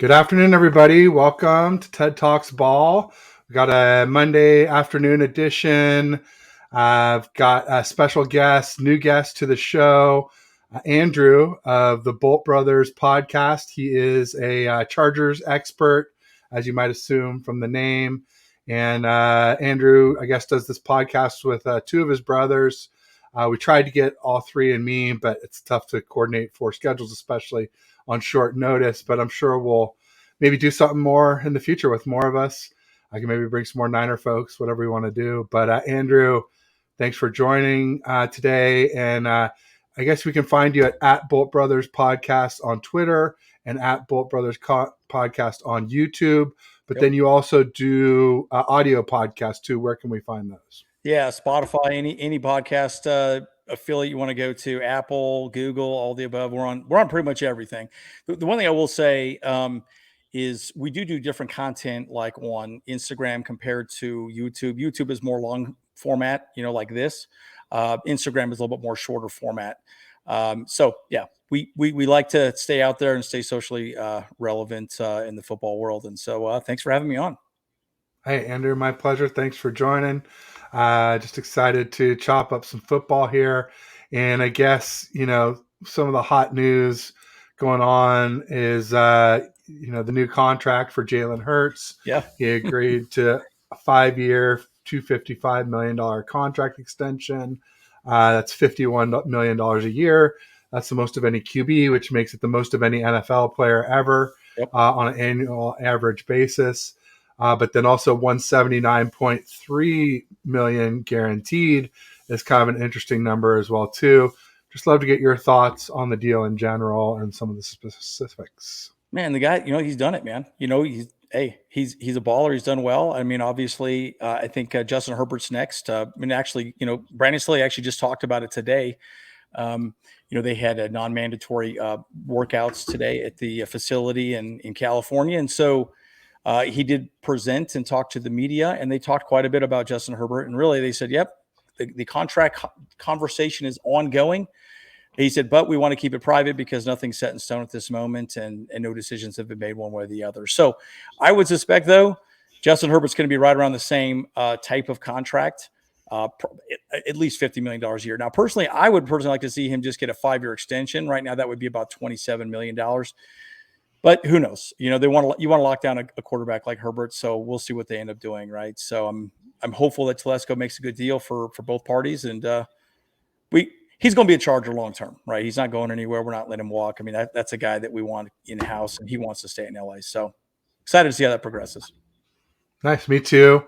Good afternoon, everybody. Welcome to TED Talks Ball. We got a Monday afternoon edition. I've got a special guest, new guest to the show, Andrew of the Bolt Brothers podcast. He is a Chargers expert, as you might assume from the name. And Andrew, I guess, does this podcast with two of his brothers. We tried to get all three and me, but it's tough to coordinate for schedules, especially on short notice. But I'm sure we'll maybe do something more in the future with more of us. I can maybe bring some more Niner folks, whatever we want to do. But Andrew, thanks for joining today. And I guess we can find you at Bolt Brothers Podcast on Twitter and at Bolt Brothers Podcast on YouTube. But then you also do audio podcasts too. Where can we find those? Yeah, Spotify, any podcast affiliate you want to go to, Apple, Google, all the above. We're on pretty much everything. The one thing I will say is we do different content like on Instagram compared to YouTube. YouTube is more long format, like this. Instagram is a little bit more shorter format. So yeah, we like to stay out there and stay socially relevant in the football world. And so thanks for having me on. Hey, Andrew, my pleasure. Thanks for joining. Just excited to chop up some football here. And I guess, some of the hot news going on is, the new contract for Jalen Hurts. Yeah. He agreed to a 5-year, $255 million contract extension. That's $51 million a year. That's the most of any QB, which makes it the most of any NFL player ever on an annual average basis. But then also 179.3 million guaranteed is kind of an interesting number as well too. Just love to get your thoughts on the deal in general and some of the specifics. Man, the guy, he's done it, man. He's a baller. He's done well. I mean, obviously, I think Justin Herbert's next. Actually, Brandon Staley actually just talked about it today. They had a non-mandatory workouts today at the facility in California, and so. He did present and talk to the media, and they talked quite a bit about Justin Herbert. And really, they said, yep, the contract conversation is ongoing. He said, but we want to keep it private because nothing's set in stone at this moment, and no decisions have been made one way or the other. So I would suspect, though, Justin Herbert's going to be right around the same type of contract, at least $50 million a year. Now, personally, I would like to see him just get a 5-year extension. Right now, that would be about $27 million. But who knows? You want to lock down a quarterback like Herbert, so we'll see what they end up doing, right? So I'm hopeful that Telesco makes a good deal for both parties, and he's going to be a Charger long term, right? He's not going anywhere. We're not letting him walk. I mean, that's a guy that we want in house, and he wants to stay in LA. So excited to see how that progresses. Nice, me too.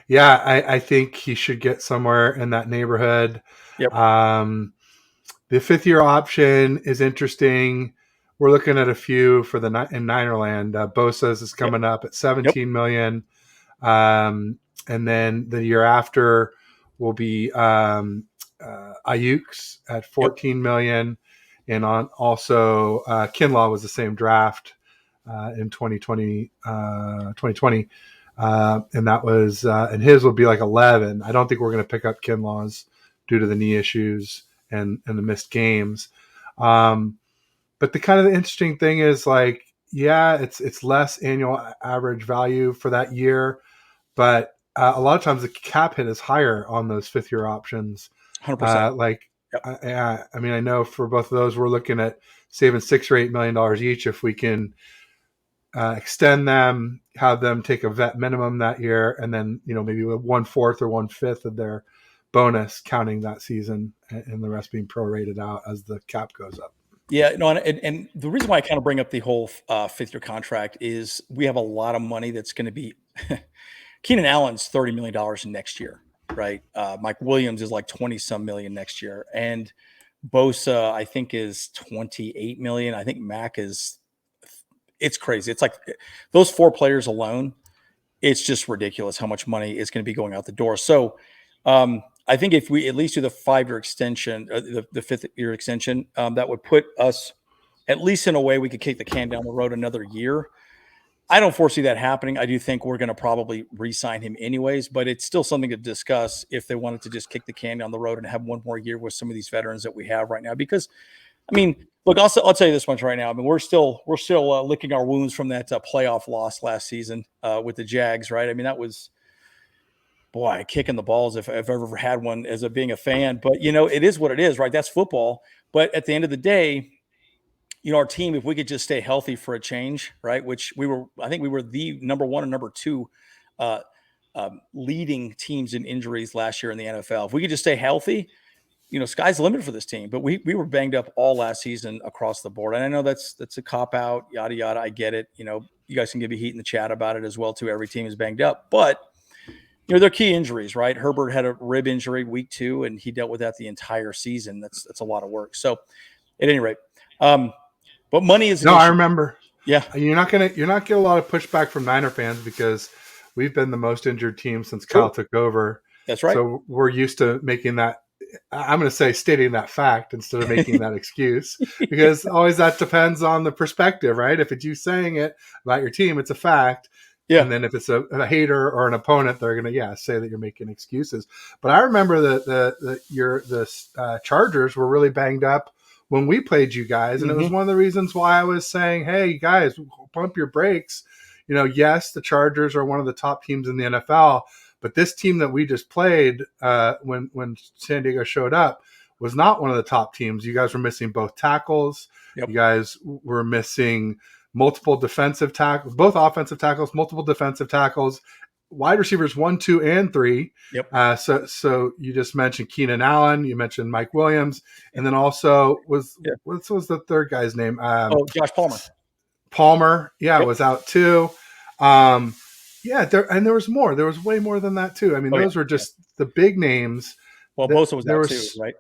Yeah, I think he should get somewhere in that neighborhood. Yep. The 5th-year option is interesting. We're looking at a few for in Ninerland. Bosa's is coming up at $17 million. And then the year after will be Ayuk's at $14 million. And also Kinlaw was the same draft in 2020. And that was and his will be like 11. I don't think we're going to pick up Kinlaw's due to the knee issues and the missed games. But the kind of the interesting thing is it's less annual average value for that year, but a lot of times the cap hit is higher on those 5th-year options. 100%. I mean, I know for both of those, we're looking at saving $6 or $8 million each if we can extend them, have them take a vet minimum that year, and then maybe 1/4 or 1/5 of their bonus counting that season, and the rest being prorated out as the cap goes up. Yeah, and the reason why I kind of bring up the whole 5th-year contract is we have a lot of money that's going to be Keenan Allen's $30 million next year, right? Mike Williams is like 20-some million next year, and Bosa I think is 28 million. I think Mac it's crazy. It's like those 4 players alone, it's just ridiculous how much money is going to be going out the door. So I think if we at least do the 5-year extension, the 5th-year extension, that would put us at least in a way we could kick the can down the road another year. I don't foresee that happening. I do think we're going to probably re-sign him anyways, but it's still something to discuss if they wanted to just kick the can down the road and have one more year with some of these veterans that we have right now, because I mean, look, I'll tell you this much right now. I mean, we're still licking our wounds from that playoff loss last season with the Jags, right? I mean, that was, boy, kicking the balls if I've ever had one as being a fan. But it is what it is, right? That's football. But at the end of the day, our team, if we could just stay healthy for a change, right? Which I think we were the number one and number two uh, leading teams in injuries last year in the NFL. If we could just stay healthy, sky's the limit for this team. But we were banged up all last season across the board. And I know that's a cop out, yada yada. I get it. You guys can give me heat in the chat about it as well too. Every team is banged up, but they're key injuries, right? Herbert had a rib injury week 2, and he dealt with that the entire season. That's a lot of work. So, at any rate, but money is an issue. I remember. Yeah, you're not get a lot of pushback from Niner fans because we've been the most injured team since Kyle took over. That's right. So we're used to making that. I'm going to say stating that fact instead of making that excuse, because always that depends on the perspective, right? If it's you saying it about your team, it's a fact. Yeah. And then if it's a hater or an opponent, they're going to say that you're making excuses. But I remember that the Chargers were really banged up when we played you guys, and it was one of the reasons why I was saying, "Hey guys, pump your brakes." Yes, the Chargers are one of the top teams in the NFL, but this team that we just played when San Diego showed up was not one of the top teams. You guys were missing both tackles. Yep. You guys were missing multiple defensive tackles, both offensive tackles, multiple defensive tackles, wide receivers 1, 2, and 3. Yep. So you just mentioned Keenan Allen, you mentioned Mike Williams, and then also what was the third guy's name? Josh Palmer. Palmer, was out too. There was more. There was way more than that too. I mean, those were just the big names. Well, Bosa was out too, right?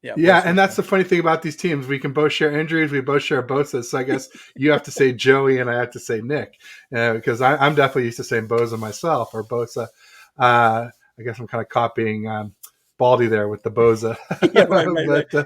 Yeah, and that's the funny thing about these teams. We can both share injuries. We both share Bosa. So I guess you have to say Joey and I have to say Nick, because I'm definitely used to saying Bosa myself or Bosa. I guess I'm kind of copying Baldy there with the Bosa. Yeah, right.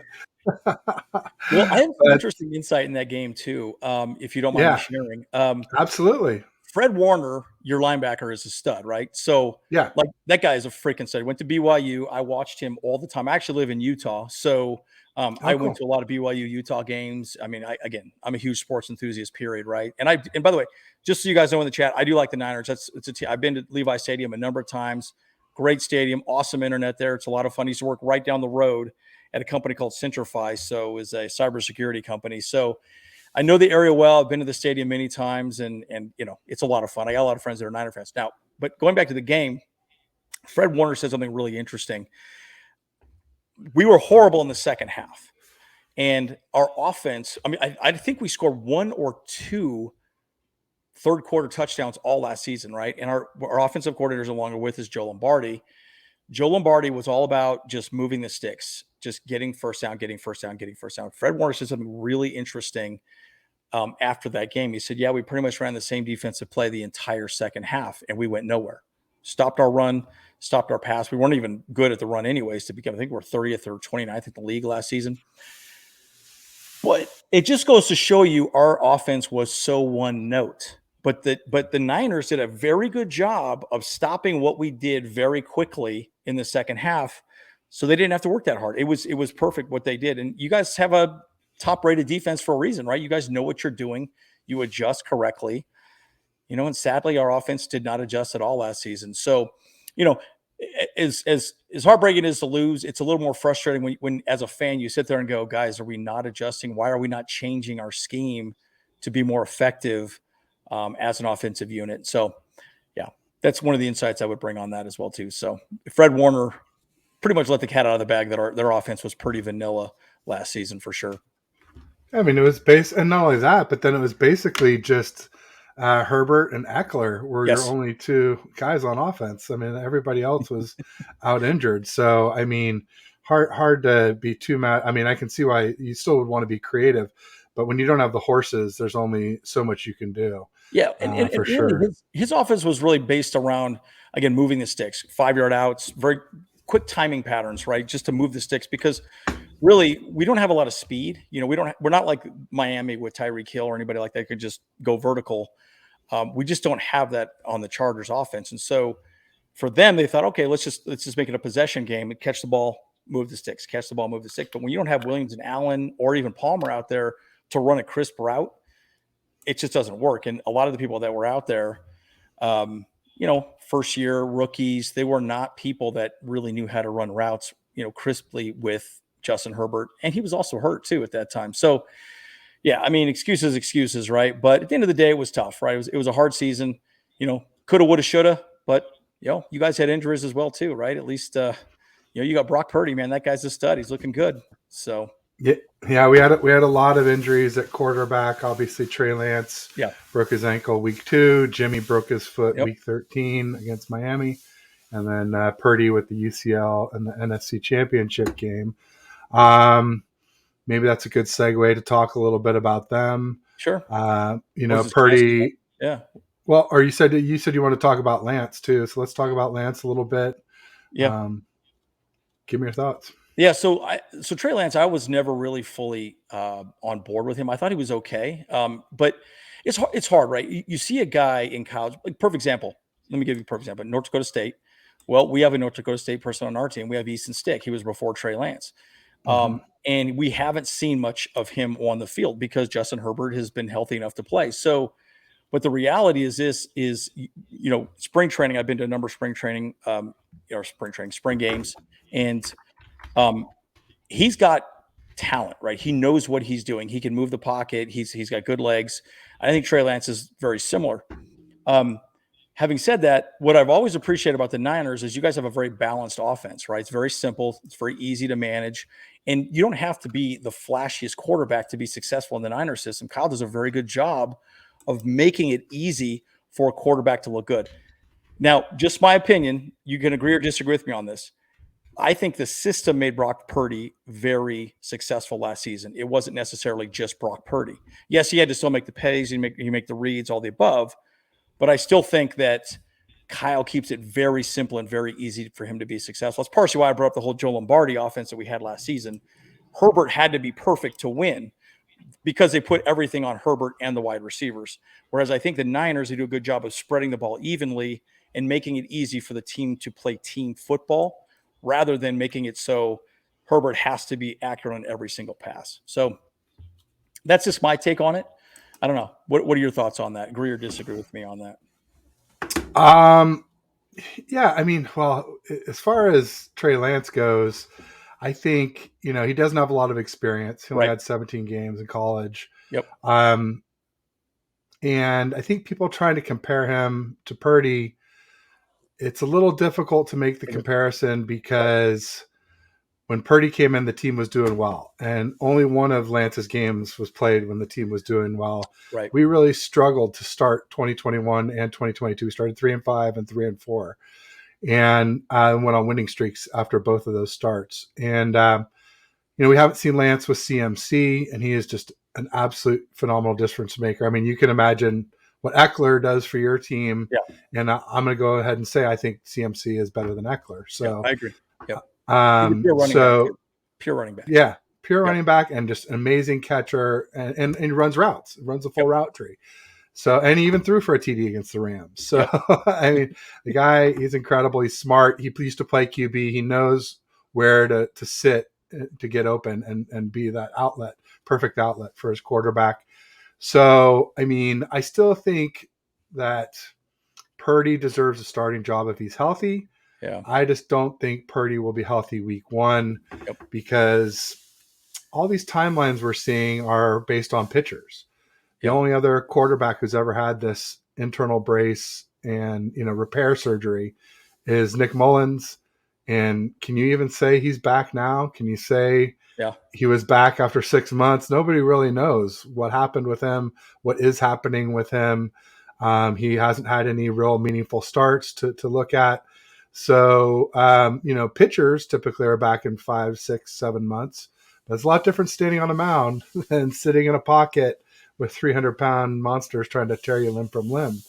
Well, I had some interesting insight in that game too, if you don't mind me sharing. Absolutely. Fred Warner, your linebacker, is a stud, right? So, like that guy is a freaking stud. Went to BYU. I watched him all the time. I actually live in Utah, so I went to a lot of BYU Utah games. I mean, I'm a huge sports enthusiast. Period, right? And by the way, just so you guys know in the chat, I do like the Niners. I've been to Levi Stadium a number of times. Great stadium, awesome internet there. It's a lot of fun. I used to work right down the road at a company called Centrify, so it was a cybersecurity company. So I know the area well. I've been to the stadium many times, and it's a lot of fun. I got a lot of friends that are Niner fans. Now, but going back to the game, Fred Warner said something really interesting. We were horrible in the second half, and our offense, I mean, I think we scored 1 or 2 third quarter touchdowns all last season, right? And our offensive coordinators along with is Joe Lombardi. Joe Lombardi was all about just moving the sticks, just getting first down. Fred Warner said something really interesting after that game. He said, we pretty much ran the same defensive play the entire second half, and we went nowhere. Stopped our run, stopped our pass. We weren't even good at the run anyways to begin. I think we're 30th or 29th in the league last season. But it just goes to show you our offense was so one note. But the Niners did a very good job of stopping what we did very quickly in the second half, so they didn't have to work that hard. It was perfect what they did. And you guys have a top-rated defense for a reason, right? You guys know what you're doing. You adjust correctly. And sadly, our offense did not adjust at all last season. So, as heartbreaking as to lose, it's a little more frustrating when as a fan, you sit there and go, guys, are we not adjusting? Why are we not changing our scheme to be more effective as an offensive unit? So, that's one of the insights I would bring on that as well, too. So, Fred Warner pretty much let the cat out of the bag that their offense was pretty vanilla last season for sure. I mean, it was and not only that, but then it was basically just Herbert and Eckler were your only 2 guys on offense. I mean, everybody else was out injured. So, I mean, hard to be too mad. I mean, I can see why you still would want to be creative, but when you don't have the horses, there's only so much you can do. Yeah, and for sure. His offense was really based around, again, moving the sticks, 5-yard outs, very quick timing patterns, right? Just to move the sticks, because really we don't have a lot of speed. We're not like Miami with Tyreek Hill or anybody like that could just go vertical. We just don't have that on the Chargers offense. And so for them, they thought, okay, let's just make it a possession game and catch the ball, move the sticks, catch the ball, move the stick. But when you don't have Williams and Allen or even Palmer out there to run a crisp route, it just doesn't work. And a lot of the people that were out there, first year rookies, they were not people that really knew how to run routes, crisply with Justin Herbert. And he was also hurt too at that time. So yeah, I mean, excuses, right? But at the end of the day, it was tough, right? It was a hard season, coulda, woulda, shoulda, but you guys had injuries as well too, right? At least, you got Brock Purdy, man. That guy's a stud. He's looking good. So yeah, we had a lot of injuries at quarterback. Obviously, Trey Lance broke his ankle week 2. Jimmy broke his foot week 13 against Miami, and then Purdy with the UCL and the NFC Championship game. Maybe that's a good segue to talk a little bit about them. Sure. Purdy. Yeah. Well, or you said you want to talk about Lance too, so let's talk about Lance a little bit. Yeah. Give me your thoughts. Yeah, so Trey Lance, I was never really fully on board with him. I thought he was okay, but it's hard, right? You see a guy in college, like perfect example. Let me give you a perfect example. North Dakota State. Well, we have a North Dakota State person on our team. We have Easton Stick. He was before Trey Lance, and we haven't seen much of him on the field because Justin Herbert has been healthy enough to play. So, but the reality is spring training. I've been to a number of spring training, spring games, and he's got talent, right? He knows what he's doing. He can move the pocket. He's got good legs. I think Trey Lance is very similar. Having said that, what I've always appreciated about the Niners is you guys have a very balanced offense, right? It's very simple. It's very easy to manage. And you don't have to be the flashiest quarterback to be successful in the Niners system. Kyle does a very good job of making it easy for a quarterback to look good. Now, just my opinion, you can agree or disagree with me on this. I think the system made Brock Purdy very successful last season. It wasn't necessarily just Brock Purdy. Yes, he had to still make the plays, he make the reads, all the above. But I still think that Kyle keeps it very simple and very easy for him to be successful. That's partially why I brought up the whole Joe Lombardi offense that we had last season. Herbert had to be perfect to win because they put everything on Herbert and the wide receivers. Whereas I think the Niners, they do a good job of spreading the ball evenly and making it easy for the team to play team football rather than making it so Herbert has to be accurate on every single pass. So that's just my take on it. I don't know. What are your thoughts on that? Agree or disagree with me on that? Yeah, I mean, well, as far as Trey Lance goes, I think, he doesn't have a lot of experience. He only had 17 games in college. Yep. And I think people trying to compare him to Purdy, it's a little difficult to make the comparison because when Purdy came in, the team was doing well. And only one of Lance's games was played when the team was doing well. Right. We really struggled to start 2021 and 2022. We started 3-5 and 3-4. And went on winning streaks after both of those starts. And, we haven't seen Lance with CMC, and he is just an absolute phenomenal difference maker. I mean, you can imagine what Eckler does for your team. Yeah. And I'm going to go ahead and say I think CMC is better than Eckler. So I agree. Yep. Pure running back. Yeah, pure running back and just an amazing catcher and he runs routes, runs a full route tree. So, and he even threw for a TD against the Rams. So, I mean, the guy, he's incredible. He's smart. He used to play QB. He knows where to sit to get open and be that perfect outlet for his quarterback. So, I mean, I still think that Purdy deserves a starting job if he's healthy. Yeah. I just don't think Purdy will be healthy week 1 because all these timelines we're seeing are based on pitchers. The only other quarterback who's ever had this internal brace and, repair surgery is Nick Mullins. And can you even say he's back now? Can you say he was back after 6 months? Nobody really knows what happened with him, what is happening with him. He hasn't had any real meaningful starts to look at. So, pitchers typically are back in 5, 6, 7 months. But it's a lot different standing on a mound than sitting in a pocket with 300-pound monsters trying to tear you limb from limb.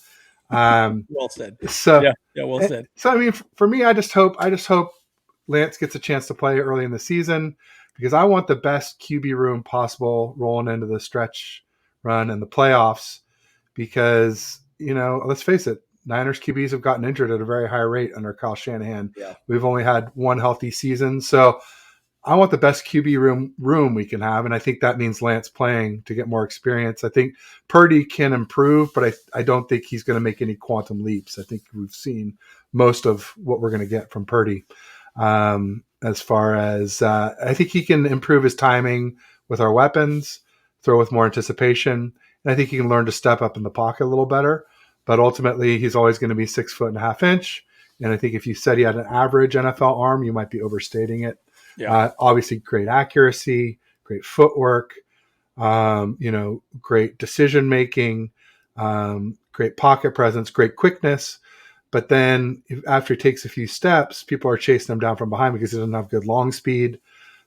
Well said. So, well said. So, I mean, for me, I just hope Lance gets a chance to play early in the season because I want the best QB room possible rolling into the stretch run and the playoffs because, let's face it, Niners QBs have gotten injured at a very high rate under Kyle Shanahan. Yeah. We've only had one healthy season. So I want the best QB room we can have, and I think that means Lance playing to get more experience. I think Purdy can improve, but I don't think he's going to make any quantum leaps. I think we've seen most of what we're going to get from Purdy. As far as I think he can improve his timing with our weapons, throw with more anticipation, and I think he can learn to step up in the pocket a little better. But ultimately, he's always going to be 6'1.5". And I think if you said he had an average NFL arm, you might be overstating it. Yeah. Obviously, great accuracy, great footwork, great decision making, great pocket presence, great quickness. But then after he takes a few steps, people are chasing him down from behind because he doesn't have good long speed.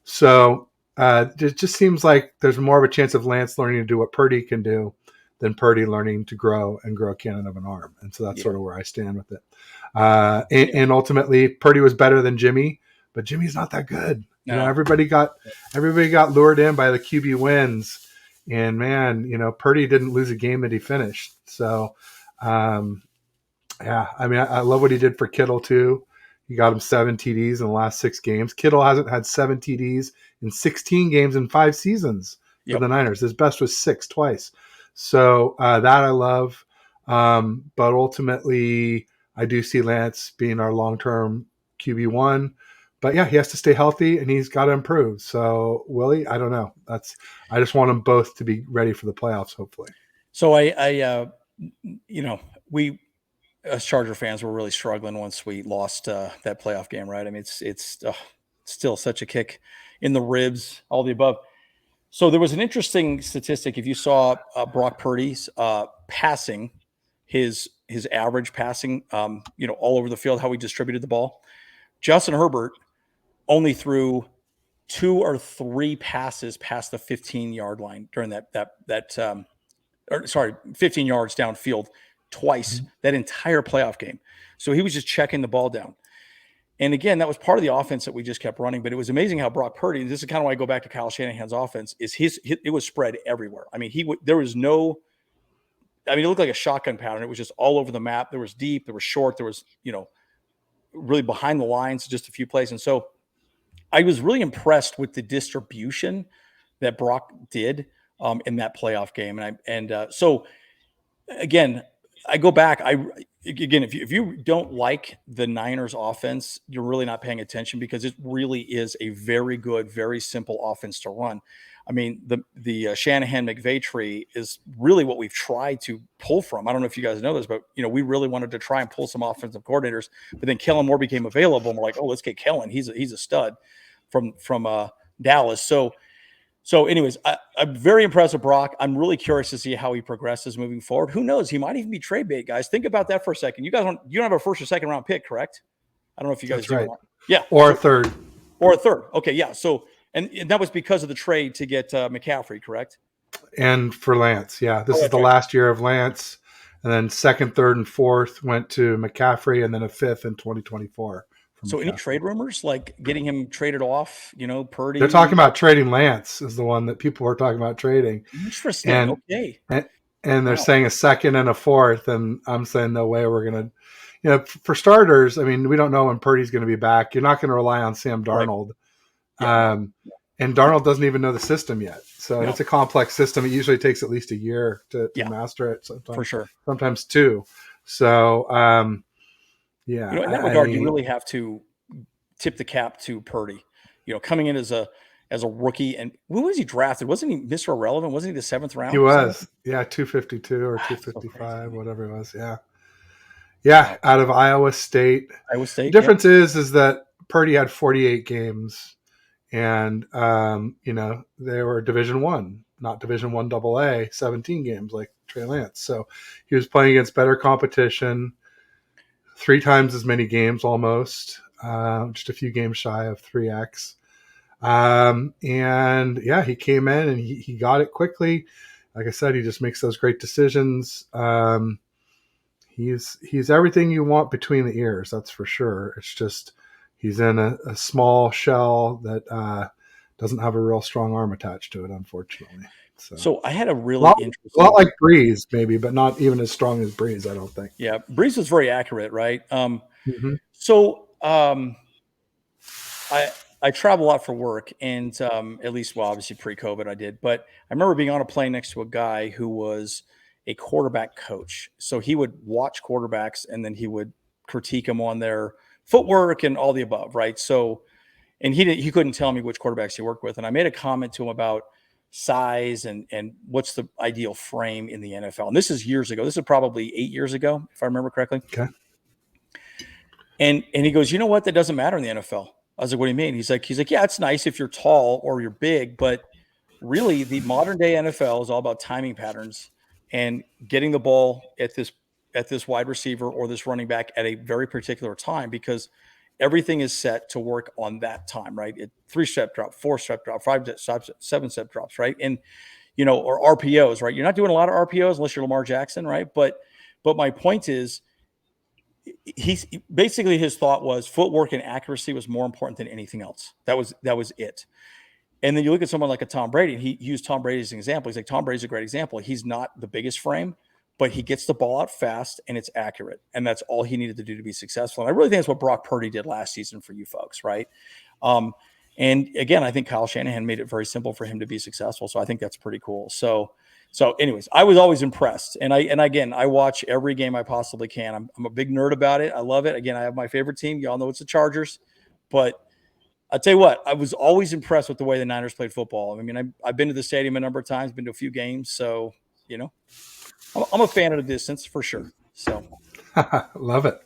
So it just seems like there's more of a chance of Lance learning to do what Purdy can do than Purdy learning to grow a cannon of an arm. And so that's sort of where I stand with it. And ultimately, Purdy was better than Jimmy, but Jimmy's not that good. No. You know, everybody got lured in by the QB wins, and man, Purdy didn't lose a game that he finished. So, yeah, I mean, I love what he did for Kittle too. He got him 7 TDs in the last 6 games. Kittle hasn't had 7 TDs in 16 games in 5 seasons for the Niners. His best was 6 twice. So that I love. But ultimately, I do see Lance being our long-term QB1. But yeah, he has to stay healthy and he's got to improve. So Willie, I don't know. I just want them both to be ready for the playoffs, hopefully. So we as Charger fans were really struggling once we lost that playoff game, right? I mean, it's still such a kick in the ribs, all the above. So there was an interesting statistic. If you saw Brock Purdy's passing, his average passing, all over the field, how he distributed the ball. Justin Herbert only threw 2 or 3 passes past the 15-yard line during 15 yards downfield twice that entire playoff game. So he was just checking the ball down. And again, that was part of the offense that we just kept running. But it was amazing how Brock Purdy, this is kind of why I go back to Kyle Shanahan's offense, is it was spread everywhere. I mean, it looked like a shotgun pattern. It was just all over the map. There was deep, there was short, there was, really behind the lines, just a few plays. And so I was really impressed with the distribution that Brock did in that playoff game. So again, I go back. If you don't like the Niners offense, you're really not paying attention because it really is a very good, very simple offense to run. I mean, the Shanahan McVay tree is really what we've tried to pull from. I don't know if you guys know this, but we really wanted to try and pull some offensive coordinators, but then Kellen Moore became available, and we're like, oh, let's get Kellen. He's a stud from Dallas. So anyways, I'm very impressed with Brock. I'm really curious to see how he progresses moving forward. Who knows? He might even be trade bait, guys. Think about that for a second. You don't have a first or second round pick, correct? I don't know if you guys do. Right. Yeah. Or a third. Or a third. Okay, yeah. So and that was because of the trade to get McCaffrey, correct? And for Lance, yeah. This is the last year of Lance. And then 2nd, 3rd, and 4th went to McCaffrey, and then a 5th in 2024. So any trade rumors like getting him traded off, Purdy? They're talking about trading Lance is the one that people are talking about trading. Interesting. Okay. And they're saying a 2nd and a 4th. And I'm saying no way we're going to, for starters, I mean, we don't know when Purdy's going to be back. You're not going to rely on Sam Darnold. Right. And Darnold doesn't even know the system yet. So it's a complex system. It usually takes at least a year to master it. Sometimes, for sure. Sometimes 2. So, yeah. In that regard, you really have to tip the cap to Purdy. Coming in as a rookie, and when was he drafted? Wasn't he Mr. Irrelevant? Wasn't he the 7th round? He was, 252 or 255, whatever it was. Yeah, out of Iowa State. The difference is that Purdy had 48 games, and they were Division I, not Division I AA, 17 games like Trey Lance. So he was playing against better competition. 3 times as many games almost, just a few games shy of 3X. And yeah, he came in and he got it quickly. Like I said, he just makes those great decisions. He's everything you want between the ears, that's for sure. It's just he's in a small shell that doesn't have a real strong arm attached to it, unfortunately. So I had a really interesting... A lot like Breeze, maybe, but not even as strong as Breeze, I don't think. Yeah, Breeze was very accurate, right? Mm-hmm. So I travel a lot for work, and at least, well, obviously pre-COVID, I did. But I remember being on a plane next to a guy who was a quarterback coach. So he would watch quarterbacks, and then he would critique them on their footwork and all the above, right? So, and he couldn't tell me which quarterbacks he worked with, and I made a comment to him about size and what's the ideal frame in the NFL. And this is years ago. This is probably 8 years ago, if I remember correctly. Okay. And he goes, you know what? That doesn't matter in the NFL. I was like, what do you mean? He's like, yeah, it's nice if you're tall or you're big, but really the modern day NFL is all about timing patterns and getting the ball at this wide receiver or this running back at a very particular time, because everything is set to work on that time, right? 3-step drop, 4-step drop, 5-step, 7-step drops, right? And or RPOs, right? You're not doing a lot of RPOs unless you're Lamar Jackson, right? But my point is, he's basically, his thought was footwork and accuracy was more important than anything else. That was it. And then you look at someone like a Tom Brady, and he used Tom Brady as an example. He's like, Tom Brady's a great example. He's not the biggest frame, but he gets the ball out fast and it's accurate. And that's all he needed to do to be successful. And I really think that's what Brock Purdy did last season for you folks, right? And again, I think Kyle Shanahan made it very simple for him to be successful. So I think that's pretty cool. So anyways, I was always impressed. And again, I watch every game I possibly can. I'm a big nerd about it. I love it. Again, I have my favorite team. Y'all know it's the Chargers. But I'll tell you what, I was always impressed with the way the Niners played football. I mean, I've been to the stadium a number of times, been to a few games. So, I'm a fan of the distance for sure. So. Love it.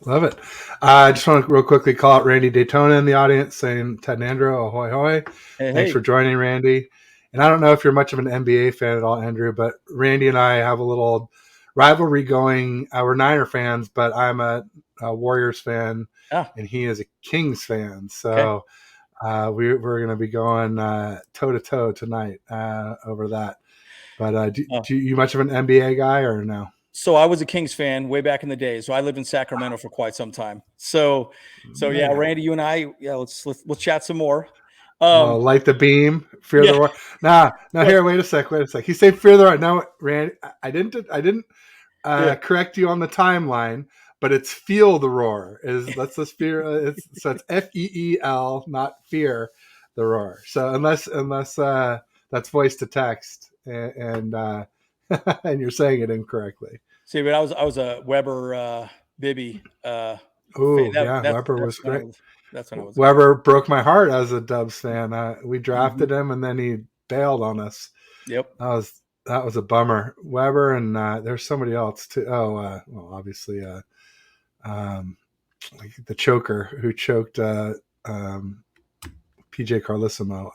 I just want to real quickly call out Randy Daytona in the audience saying, Ted and Andrew, ahoy, hoy. Thanks for joining, Randy. And I don't know if you're much of an NBA fan at all, Andrew, but Randy and I have a little rivalry going. We're Niner fans, but I'm a Warriors fan, and he is a Kings fan. So we're going to be going toe-to-toe tonight over that. But do you much of an NBA guy or no? So I was a Kings fan way back in the day. So I lived in Sacramento for quite some time. So yeah, Randy, you and I, let's chat some more. Light the beam, fear the roar. Nah, here, wait a sec. He said fear the roar. No, Randy, I didn't correct you on the timeline, but it's feel the roar. That's the fear. So it's FEEL, not fear the roar. So unless that's voice to text and and you're saying it incorrectly. See, but I was a Weber Bibby. Weber was great. That's when I was. Weber broke my heart as a Dubs fan. We drafted him, and then he bailed on us. Yep, that was a bummer. Weber and there's somebody else too. Well, obviously, like the choker who choked PJ Carlissimo.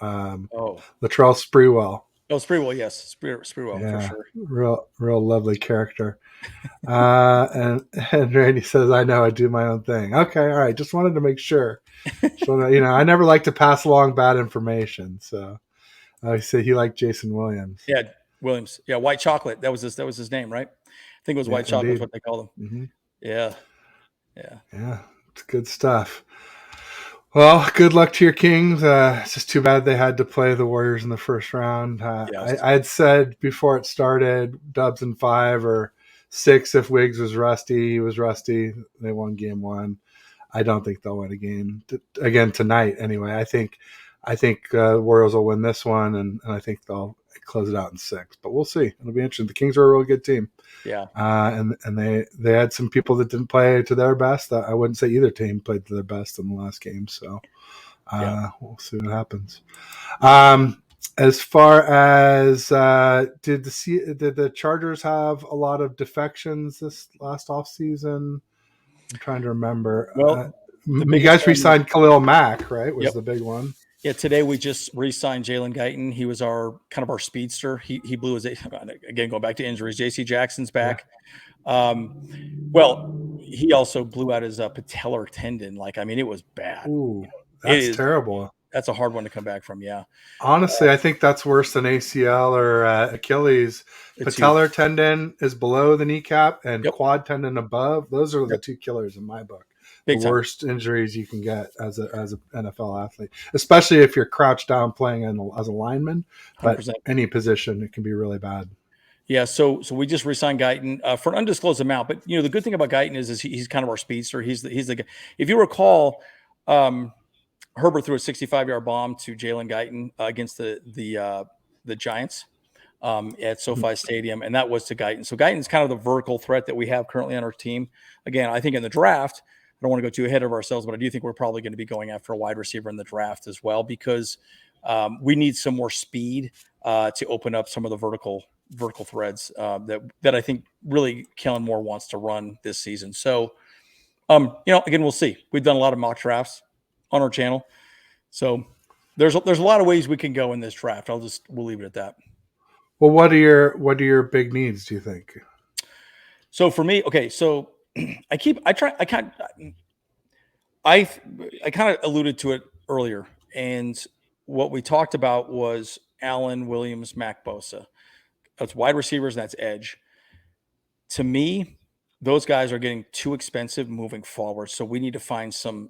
Latrell Sprewell. Oh, Sprewell, yes, Sprewell for sure. Real lovely character. And Randy says, "I know, I do my own thing." Okay, all right. Just wanted to make sure. So I never like to pass along bad information. So I said he liked Jason Williams. Yeah, Williams. Yeah, White Chocolate. That was his name, right? I think it was White Chocolate. Is what they called him. Mm-hmm. Yeah. It's good stuff. Well, good luck to your Kings. It's just too bad they had to play the Warriors in the first round. I had said before it started, Dubs in 5 or 6 if Wiggs was rusty. He was rusty. They won game 1. I don't think they'll win a game again tonight. Anyway, I think Warriors will win this one, and I think they'll close it out in 6. But we'll see. It'll be interesting. The Kings are a real good team. Yeah. And they had some people that didn't play to their best. I wouldn't say either team played to their best in the last game. So we'll see what happens. As far as did the Chargers have a lot of defections this last offseason? I'm trying to remember. Well, you guys re-signed Khalil Mack, right? Was the big one. Yeah, today we just re-signed Jalen Guyton. He was our speedster. He blew his, again, going back to injuries. J.C. Jackson's back. Yeah. Well, he also blew out his patellar tendon. It was bad. Ooh, that's terrible. That's a hard one to come back from. Yeah. Honestly, I think that's worse than ACL or Achilles. Patellar tendon is below the kneecap, and quad tendon above. Those are the two killers in my book. The worst injuries you can get as an NFL athlete, especially if you're crouched down playing as a lineman. But 100%. Any position, it can be really bad. Yeah, so we just re-signed Guyton for an undisclosed amount. But the good thing about Guyton is he's kind of our speedster. He's the guy. If you recall, Herbert threw a 65-yard bomb to Jalen Guyton against the Giants at SoFi Stadium, and that was to Guyton. So Guyton's kind of the vertical threat that we have currently on our team. Again, I think in the draft, I don't want to go too ahead of ourselves, but I do think we're probably going to be going after a wide receiver in the draft as well because we need some more speed to open up some of the vertical threads that I think really Kellen Moore wants to run this season. So, again, we'll see. We've done a lot of mock drafts on our channel, so there's a lot of ways we can go in this draft. We'll leave it at that. Well, what are your big needs, do you think? So for me, okay, so I kind of alluded to it earlier, and what we talked about was Allen, Williams, Mac, Bosa. That's wide receivers, and that's edge. To me, those guys are getting too expensive moving forward. So we need to find some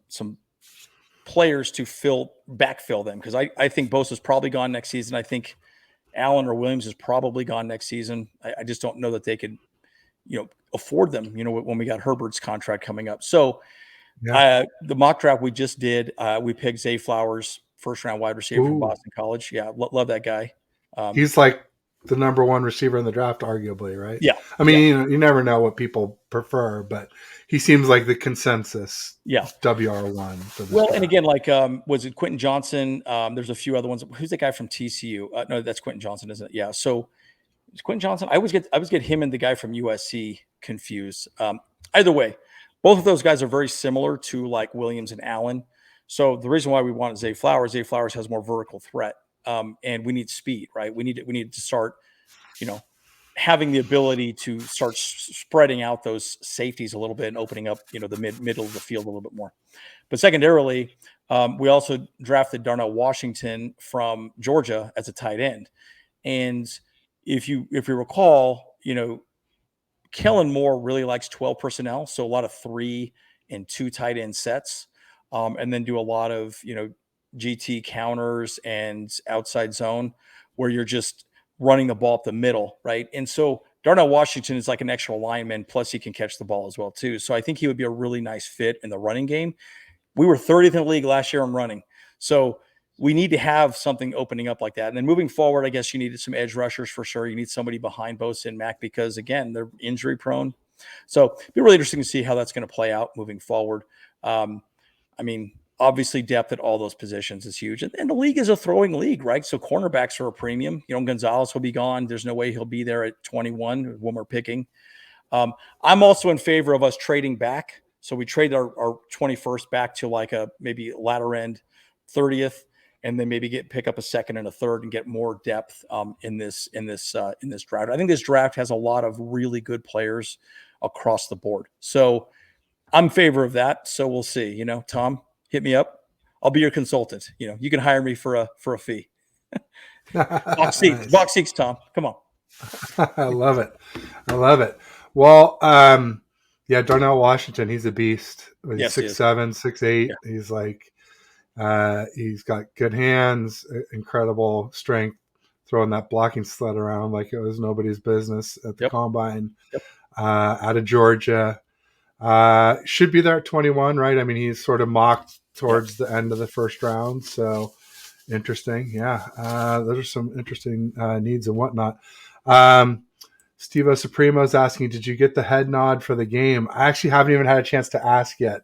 players to backfill them because I think Bosa's probably gone next season. I think Allen or Williams is probably gone next season. I just don't know that they could, afford them, when we got Herbert's contract coming up. So the mock draft we just did, we picked Zay Flowers, first round wide receiver from Boston College. Yeah, love that guy. He's like the number one receiver in the draft, arguably, right? Yeah. I mean, you never know what people prefer, but he seems like the consensus. Yeah. WR1. Well, and again, like, was it Quentin Johnson? There's a few other ones. Who's the guy from TCU? No, that's Quentin Johnson, isn't it? Yeah. So it's Quentin Johnson. I always get him and the guy from USC confused. Either way, both of those guys are very similar to like Williams and Allen. So the reason why we wanted Zay Flowers has more vertical threat. And we need speed, right? We need to start, having the ability to start spreading out those safeties a little bit and opening up, the middle of the field a little bit more. But secondarily, we also drafted Darnell Washington from Georgia as a tight end. And if you recall, Kellen Moore really likes 12 personnel, so a lot of 3 and 2 tight end sets, and then do a lot of GT counters and outside zone where you're just running the ball up the middle, right? And so Darnell Washington is like an extra lineman, plus he can catch the ball as well too. So I think he would be a really nice fit in the running game. We were 30th in the league last year in running, so we need to have something opening up like that. And then moving forward, I guess you needed some edge rushers for sure. You need somebody behind Bosa and Mac because, again, they're injury prone. So it'd be really interesting to see how that's going to play out moving forward. Obviously, depth at all those positions is huge. And the league is a throwing league, right? So cornerbacks are a premium. Gonzalez will be gone. There's no way he'll be there at 21 when we're picking. I'm also in favor of us trading back. So we trade our 21st back to like a maybe latter end 30th. And then maybe pick up a second and a third and get more depth in this draft. I think this draft has a lot of really good players across the board. So I'm in favor of that. So we'll see. Tom, hit me up. I'll be your consultant. You can hire me for a fee. Box seats, Tom. Come on. I love it. Well, Darnell Washington, he's a beast. He's 6'7", 6'8". Yeah. He's like. He's got good hands, incredible strength, throwing that blocking sled around like it was nobody's business at the combine. Out of Georgia, should be there at 21, right? I mean, he's sort of mocked towards the end of the first round, so interesting. Yeah, those are some interesting needs and whatnot. Steve O Supremo is asking, did you get the head nod for the game? I actually haven't even had a chance to ask yet.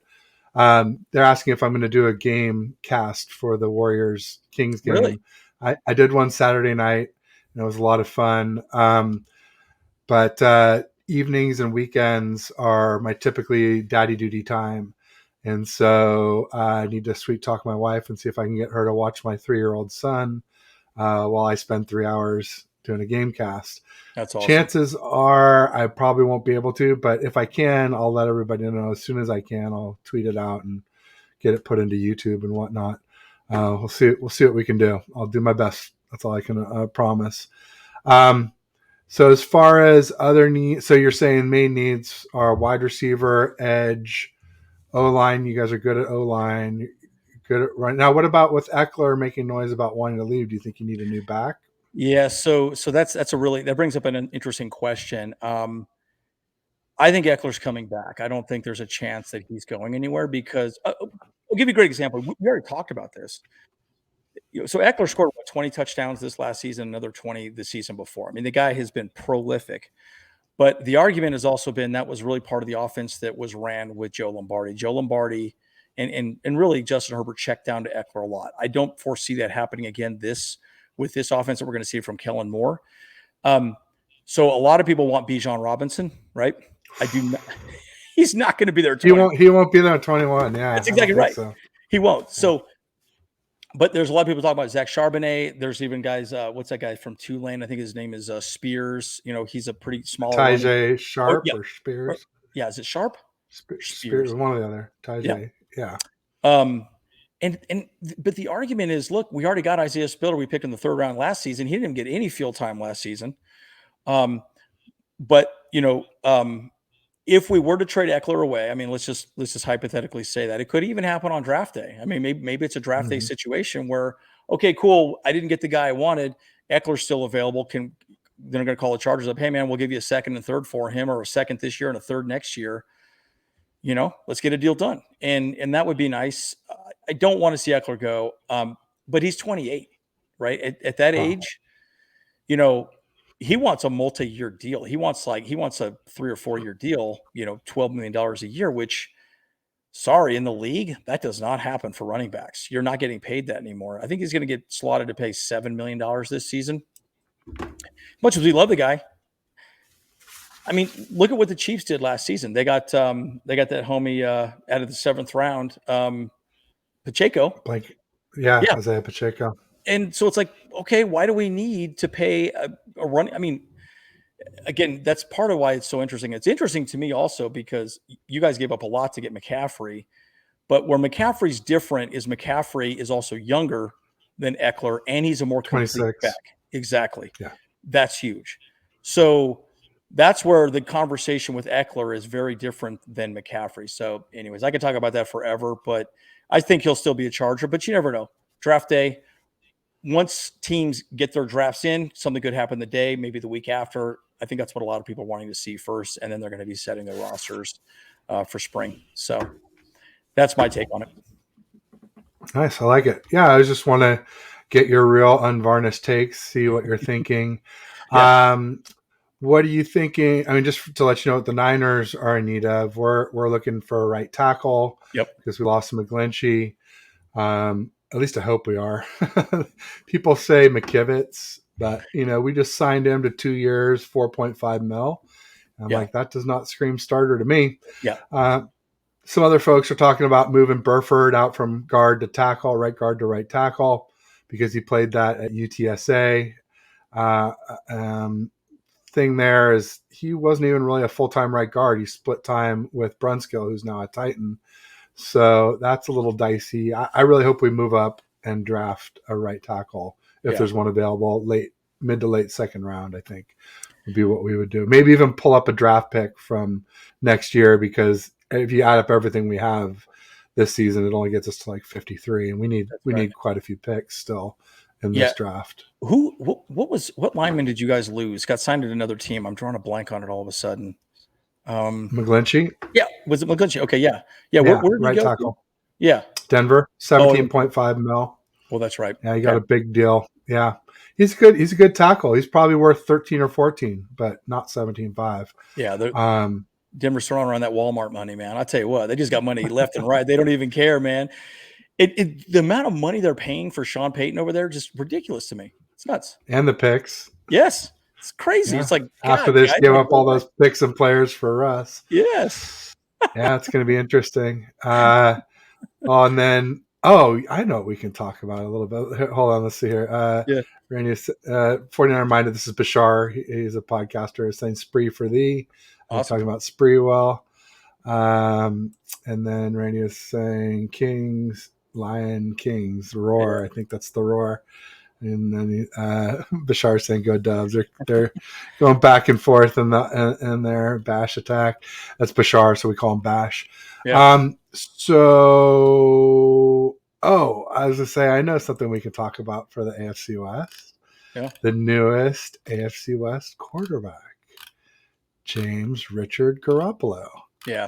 They're asking if I'm going to do a game cast for the Warriors Kings game. Really? I did one Saturday night, and it was a lot of fun. But evenings and weekends are my typically daddy duty time. And so I need to sweet talk my wife and see if I can get her to watch my 3-year-old son while I spend 3 hours doing a game cast. That's awesome. Chances are I probably won't be able to, but if I can, I'll let everybody know as soon as I can. I'll tweet it out and get it put into YouTube and whatnot. We'll see what we can do. I'll do my best. That's all I can promise. So as far as other needs, so you're saying main needs are wide receiver, edge, O-line. You guys are good at O-line. Good at right now. What about with Eckler making noise about wanting to leave? Do you think you need a new back? Yeah, so that brings up an interesting question. I think Eckler's coming back. I don't think there's a chance that he's going anywhere because give you a great example. We already talked about this. So Eckler scored 20 touchdowns this last season, another 20 the season before. I mean, the guy has been prolific. But the argument has also been that was really part of the offense that was ran with Joe Lombardi. Joe Lombardi and really Justin Herbert checked down to Eckler a lot. I don't foresee that happening again with this offense that we're going to see from Kellen Moore. So a lot of people want Bijan Robinson, right? I do not. He's not going to be there. He won't be there at 21. Yeah, that's exactly right. So. He won't. So, but there's a lot of people talking about Zach Charbonnet. There's even guys. What's that guy from Tulane? I think his name is Spears. He's a pretty small. Tajay Sharp or Spears. Yeah, is it Sharp? Spears, one or the other. Tajay. Yeah. But the argument is, look, we already got Isaiah Spiller. We picked in the 3rd round last season. He didn't get any field time last season. But if we were to trade Eckler away, I mean, let's just hypothetically say that it could even happen on draft day. I mean, maybe it's a draft day situation where, okay, cool, I didn't get the guy I wanted. Eckler's still available. They're going to call the Chargers up. Hey man, we'll give you a 2nd and 3rd for him, or a 2nd this year and a 3rd next year. Let's get a deal done. And that would be nice. I don't want to see Eckler go. But he's 28, right? At that age, he wants a multi-year deal. He wants a 3 or 4 year deal, $12 million a year, which, sorry, in the league, that does not happen for running backs. You're not getting paid that anymore. I think he's going to get slotted to pay $7 million this season. Much as we love the guy. I mean, look at what the Chiefs did last season. They got that homie out of the 7th round, Pacheco. Isaiah Pacheco. And so it's like, okay, why do we need to pay a run? I mean, again, that's part of why it's so interesting. It's interesting to me also because you guys gave up a lot to get McCaffrey, but where McCaffrey's different is McCaffrey is also younger than Eckler, and he's a more complete back. Exactly. Yeah. That's huge. So that's where the conversation with Eckler is very different than McCaffrey. So anyways, I could talk about that forever, but I think he'll still be a Charger, but you never know. Draft day, once teams get their drafts in, something could happen the day, maybe the week after. I think that's what a lot of people are wanting to see first, and then they're going to be setting their rosters for spring. So that's my take on it. Nice. I like it. Yeah, I just want to get your real unvarnished takes, see what you're thinking. Yeah. What are you thinking? I mean, just to let you know what the Niners are in need of, we're looking for a right tackle. Yep. Because we lost McGlinchey. At least I hope we are. People say McKivitz, but we just signed him to 2 years, $4.5 million. I'm like, that does not scream starter to me. Yeah. Some other folks are talking about moving Burford out from guard to tackle, right guard to right tackle, because he played that at UTSA. Thing there is he wasn't even really a full-time right guard. He split time with Brunskill, who's now a Titan. So that's a little dicey. I really hope we move up and draft a right tackle if there's one available mid to late 2nd round, I think would be what we would do. Maybe even pull up a draft pick from next year, because if you add up everything we have this season, it only gets us to like 53, and we need quite a few picks still in this draft. What lineman did you guys lose? Got signed to another team. I'm drawing a blank on it all of a sudden. McGlinchey? Yeah. Was it McGlinchey? Okay. Yeah. Where did right he go? Tackle. Yeah. Denver, $17.5 million. Well, that's right. Yeah, he got a big deal. Yeah. He's good. He's a good tackle. He's probably worth 13 or 14, but not 17.5. Yeah. Denver's throwing around that Walmart money, man. I tell you what, they just got money left and right. They don't even care, man. The amount of money they're paying for Sean Payton over there, just ridiculous to me. It's nuts. And the picks. Yes. It's crazy. Yeah. It's like, after this, give up all those picks and players for us. Yes. Yeah, it's going to be interesting. And then, I know what we can talk about a little bit. Hold on, let's see here. Randy, 49 reminded, this is Bashar. He's a podcaster, saying Spree for thee. I'm talking about Spreewell. And then Randy is saying Lion Kings, Roar. I think that's the Roar. And then Bashar saying go Dubs. They're going back and forth in their Bash attack. That's Bashar, so we call him Bash. Yeah. I was going to say, I know something we can talk about for the AFC West. Yeah. The newest AFC West quarterback, James Richard Garoppolo. Yeah.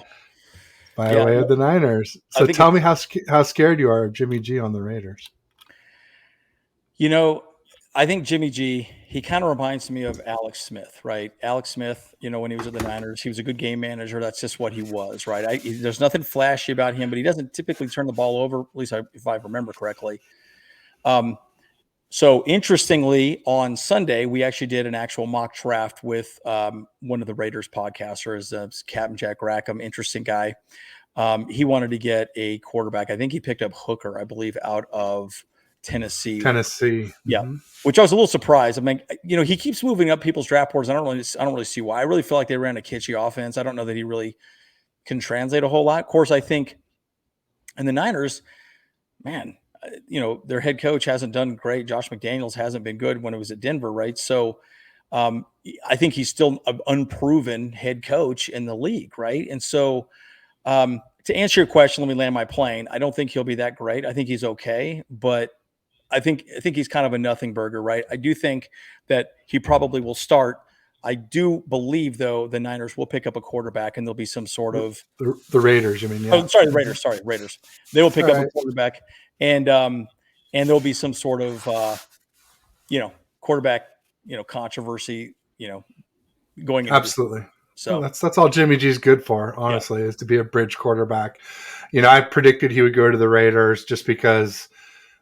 by Yeah, way of the Niners. I So think tell it's, me how scared you are of Jimmy G on the Raiders. you know, I think Jimmy G, he kind of reminds me of Alex Smith, right? Alex Smith, when he was at the Niners, he was a good game manager. That's just what he was, right? There's nothing flashy about him, but he doesn't typically turn the ball over, at least if I remember correctly. So interestingly, on Sunday, we actually did an actual mock draft with one of the Raiders podcasters, Captain Jack Rackham, interesting guy. He wanted to get a quarterback. I think he picked up Hooker, I believe, out of Tennessee. Tennessee. Yeah. Mm-hmm. Which I was a little surprised. I mean, he keeps moving up people's draft boards. I don't really see why. I really feel like they ran a kitschy offense. I don't know that he really can translate a whole lot. Of course, I think in the Niners, man, their head coach hasn't done great. Josh McDaniels hasn't been good when it was at Denver, right? So I think he's still an unproven head coach in the league, right? And so to answer your question, let me land my plane. I don't think he'll be that great. I think he's okay, but I think he's kind of a nothing burger, right? I do think that he probably will start. I do believe, though, the Niners will pick up a quarterback, and there'll be some sort of The Raiders, you mean? Yeah. oh, sorry, the Raiders. Sorry, Raiders. They will pick All up a right. quarterback, and there'll be some sort of quarterback controversy going into this. Absolutely. Well, So that's all Jimmy G's good for, yeah, honestly, is to be a bridge quarterback. I predicted he would go to the Raiders just because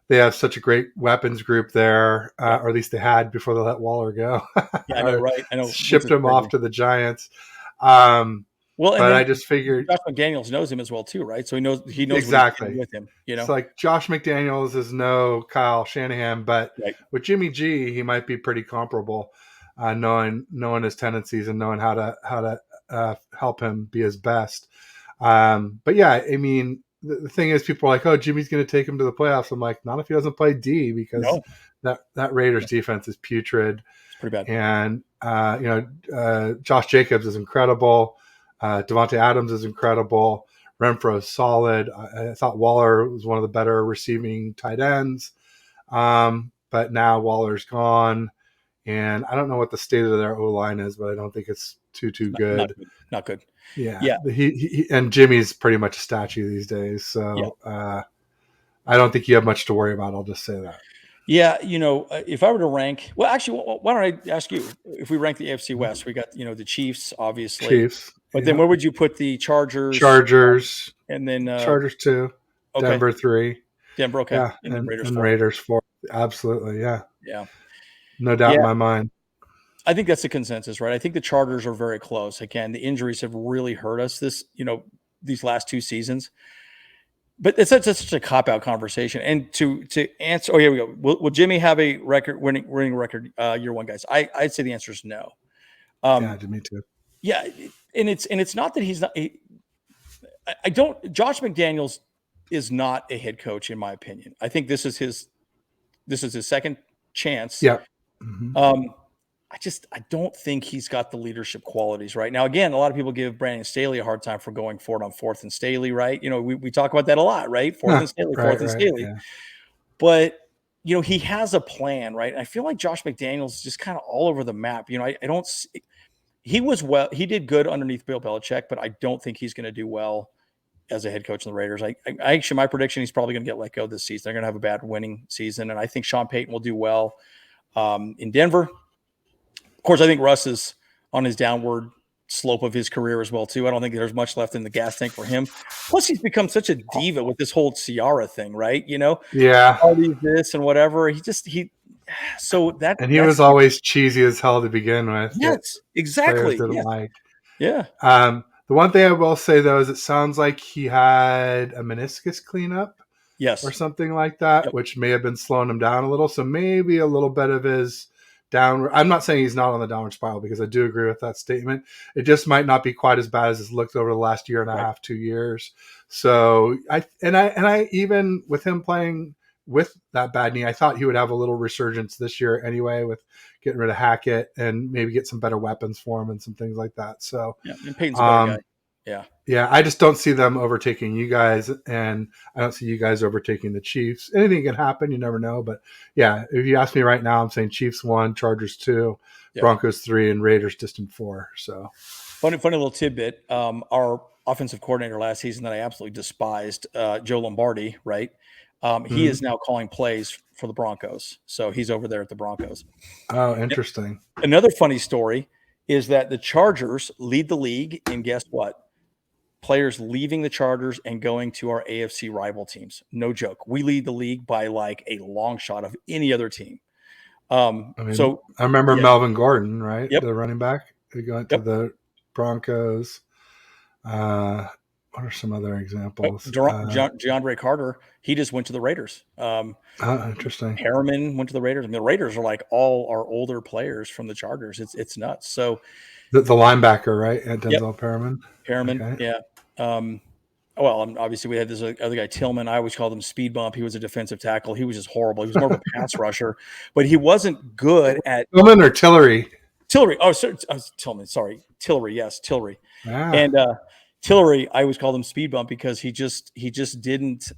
they have such a great weapons group there, yeah, or at least they had before they let Waller go, yeah. I know, or right? I know, which shipped is him off crazy. to the Giants. Um, Well, and but then I just figured Josh McDaniels knows him as well too, right? So he knows what he's getting exactly. with him. It's like Josh McDaniels is no Kyle Shanahan, but Right? with Jimmy G, he might be pretty comparable, knowing his tendencies and knowing how to help him be his best. But yeah, I mean, the thing is, people are like, "Oh, Jimmy's going to take him to the playoffs." I'm like, not if he doesn't play D, because No, that Raiders defense is putrid, it's pretty bad. and Josh Jacobs is incredible. Devontae Adams is incredible. Renfro is solid. I thought Waller was one of the better receiving tight ends, but now Waller's gone, and I don't know what the state of their O line is, but I don't think it's too Not good. good. Not good. Yeah, Yeah, he and Jimmy's pretty much a statue these days, yeah, so I don't think you have much to worry about. I'll just say that. yeah. If I were to rank, well, actually, why don't I ask you? If we rank the AFC West, we got the Chiefs, obviously, Chiefs, but then yeah, where would you put the Chargers, Chargers, and then Chargers 2, okay, Denver 3, Denver, okay, yeah, and then Raiders and 4. Raiders 4. Absolutely, yeah, Yeah, no doubt in yeah. my mind. I think that's the consensus, right? I think the Chargers are very close. Again, the injuries have really hurt us these last 2 seasons. But it's such a cop out conversation. And to answer, oh, here we go. Will Jimmy have a winning record year one, guys? I'd say the answer is no. Yeah, Um, to me too. yeah, and it's not that he's not. I don't. Josh McDaniels is not a head coach, in my opinion. I think this is his second chance. Yeah. Mm-hmm. I don't think he's got the leadership qualities right now. Again, a lot of people give Brandon Staley a hard time for going forward on fourth and Staley, right? We talk about that a lot, right? Fourth and Staley, fourth and Right, Staley. yeah. But he has a plan, right? And I feel like Josh McDaniels is just kind of all over the map. I don't see, he did good underneath Bill Belichick, but I don't think he's going to do well as a head coach in the Raiders. I actually, my prediction, he's probably going to get let go this season. They're going to have a bad winning season. And I think Sean Payton will do well in Denver. Of course, I think Russ is on his downward slope of his career as well, too. I don't think there's much left in the gas tank for him. Plus, he's become such a diva with this whole Ciara thing, right? Yeah. All these this and whatever. So And he that's was always cheesy as hell to begin with that yes, players exactly. didn't Yeah. like. Yeah. The one thing I will say, though, is it sounds like he had a meniscus cleanup or Yes. something like that, Yep. which may have been slowing him down a little. So maybe a little bit of his downward. I'm not saying he's not on the downward spiral, because I do agree with that statement. It just might not be quite as bad as it's looked over the last year and a Right. half, 2 years. So I even with him playing with that bad knee, I thought he would have a little resurgence this year anyway, with getting rid of Hackett and maybe get some better weapons for him and some things like that. So Yeah. And Peyton's a better guy. um, Yeah. yeah, I just don't see them overtaking you guys, and I don't see you guys overtaking the Chiefs. Anything can happen, you never know. But yeah, if you ask me right now, I'm saying Chiefs 1, Chargers 2, Yeah. Broncos 3, and Raiders distant 4. So Funny little tidbit. offensive coordinator last season that I absolutely despised, Joe Lombardi, right? He Mhm. is now calling plays for the Broncos. So he's over there at the Broncos. Oh, interesting. Another funny story is that the Chargers lead the league in guess what? Players leaving the Chargers and going to our AFC rival teams. No joke. We lead the league by like a long shot of any other team. I mean, So I remember yeah, Melvin Gordon, right? yep, The running back who went to yep. the Broncos. What are some other examples? DeAndre Carter, he just went to the Raiders. Interesting. Harriman went to the Raiders. I mean, the Raiders are like all our older players from the Chargers. It's nuts. So, The linebacker, right? yep, Denzel Perriman. Harriman, Okay. yeah. Well, obviously we had this other guy Tillman. I always called him Speed Bump. He was a defensive tackle. He was just horrible. He was more of a pass rusher, but he wasn't good at Tillman or Tillery? Tillery. Oh, sorry, Tillman. Sorry, Tillery. Yes, Tillery. Yeah. And Tillery, I always called him Speed Bump because he just didn't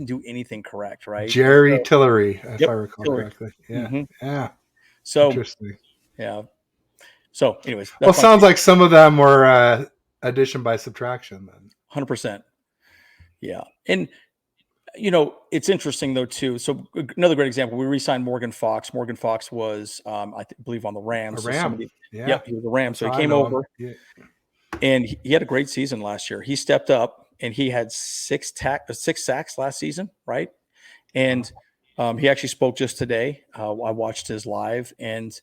do anything correct, right? And Jerry so, Tillery, if I yep, recall Tillery. correctly. Yeah. hmm Yeah. So Interesting. yeah. So, anyways, Well, that's my sounds like some of them were addition by subtraction then. 100%. Yeah, and it's interesting though too. So another great example, we re-signed Morgan Fox. Morgan Fox was, believe, on the A Rams. So Ram. somebody, Yeah. yep, he was a Ram. That's So how he I came know him. over Yeah. and he had a great season last year. He stepped up and he had six sacks last season, right? And he actually spoke just today. I watched his live, and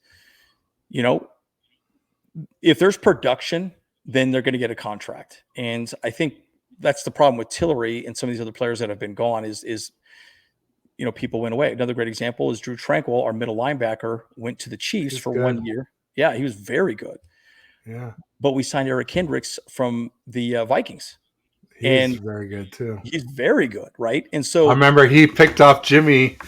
if there's production, then they're going to get a contract. And I think that's the problem with Tillery and some of these other players that have been gone is people went away. Another great example is Drew Tranquil, our middle linebacker, went to the Chiefs He's for good. 1 year. Yeah, he was very good. Yeah. But we signed Eric Kendricks from the Vikings. He's And very good too. he's very good, right? And I so remember he picked off Jimmy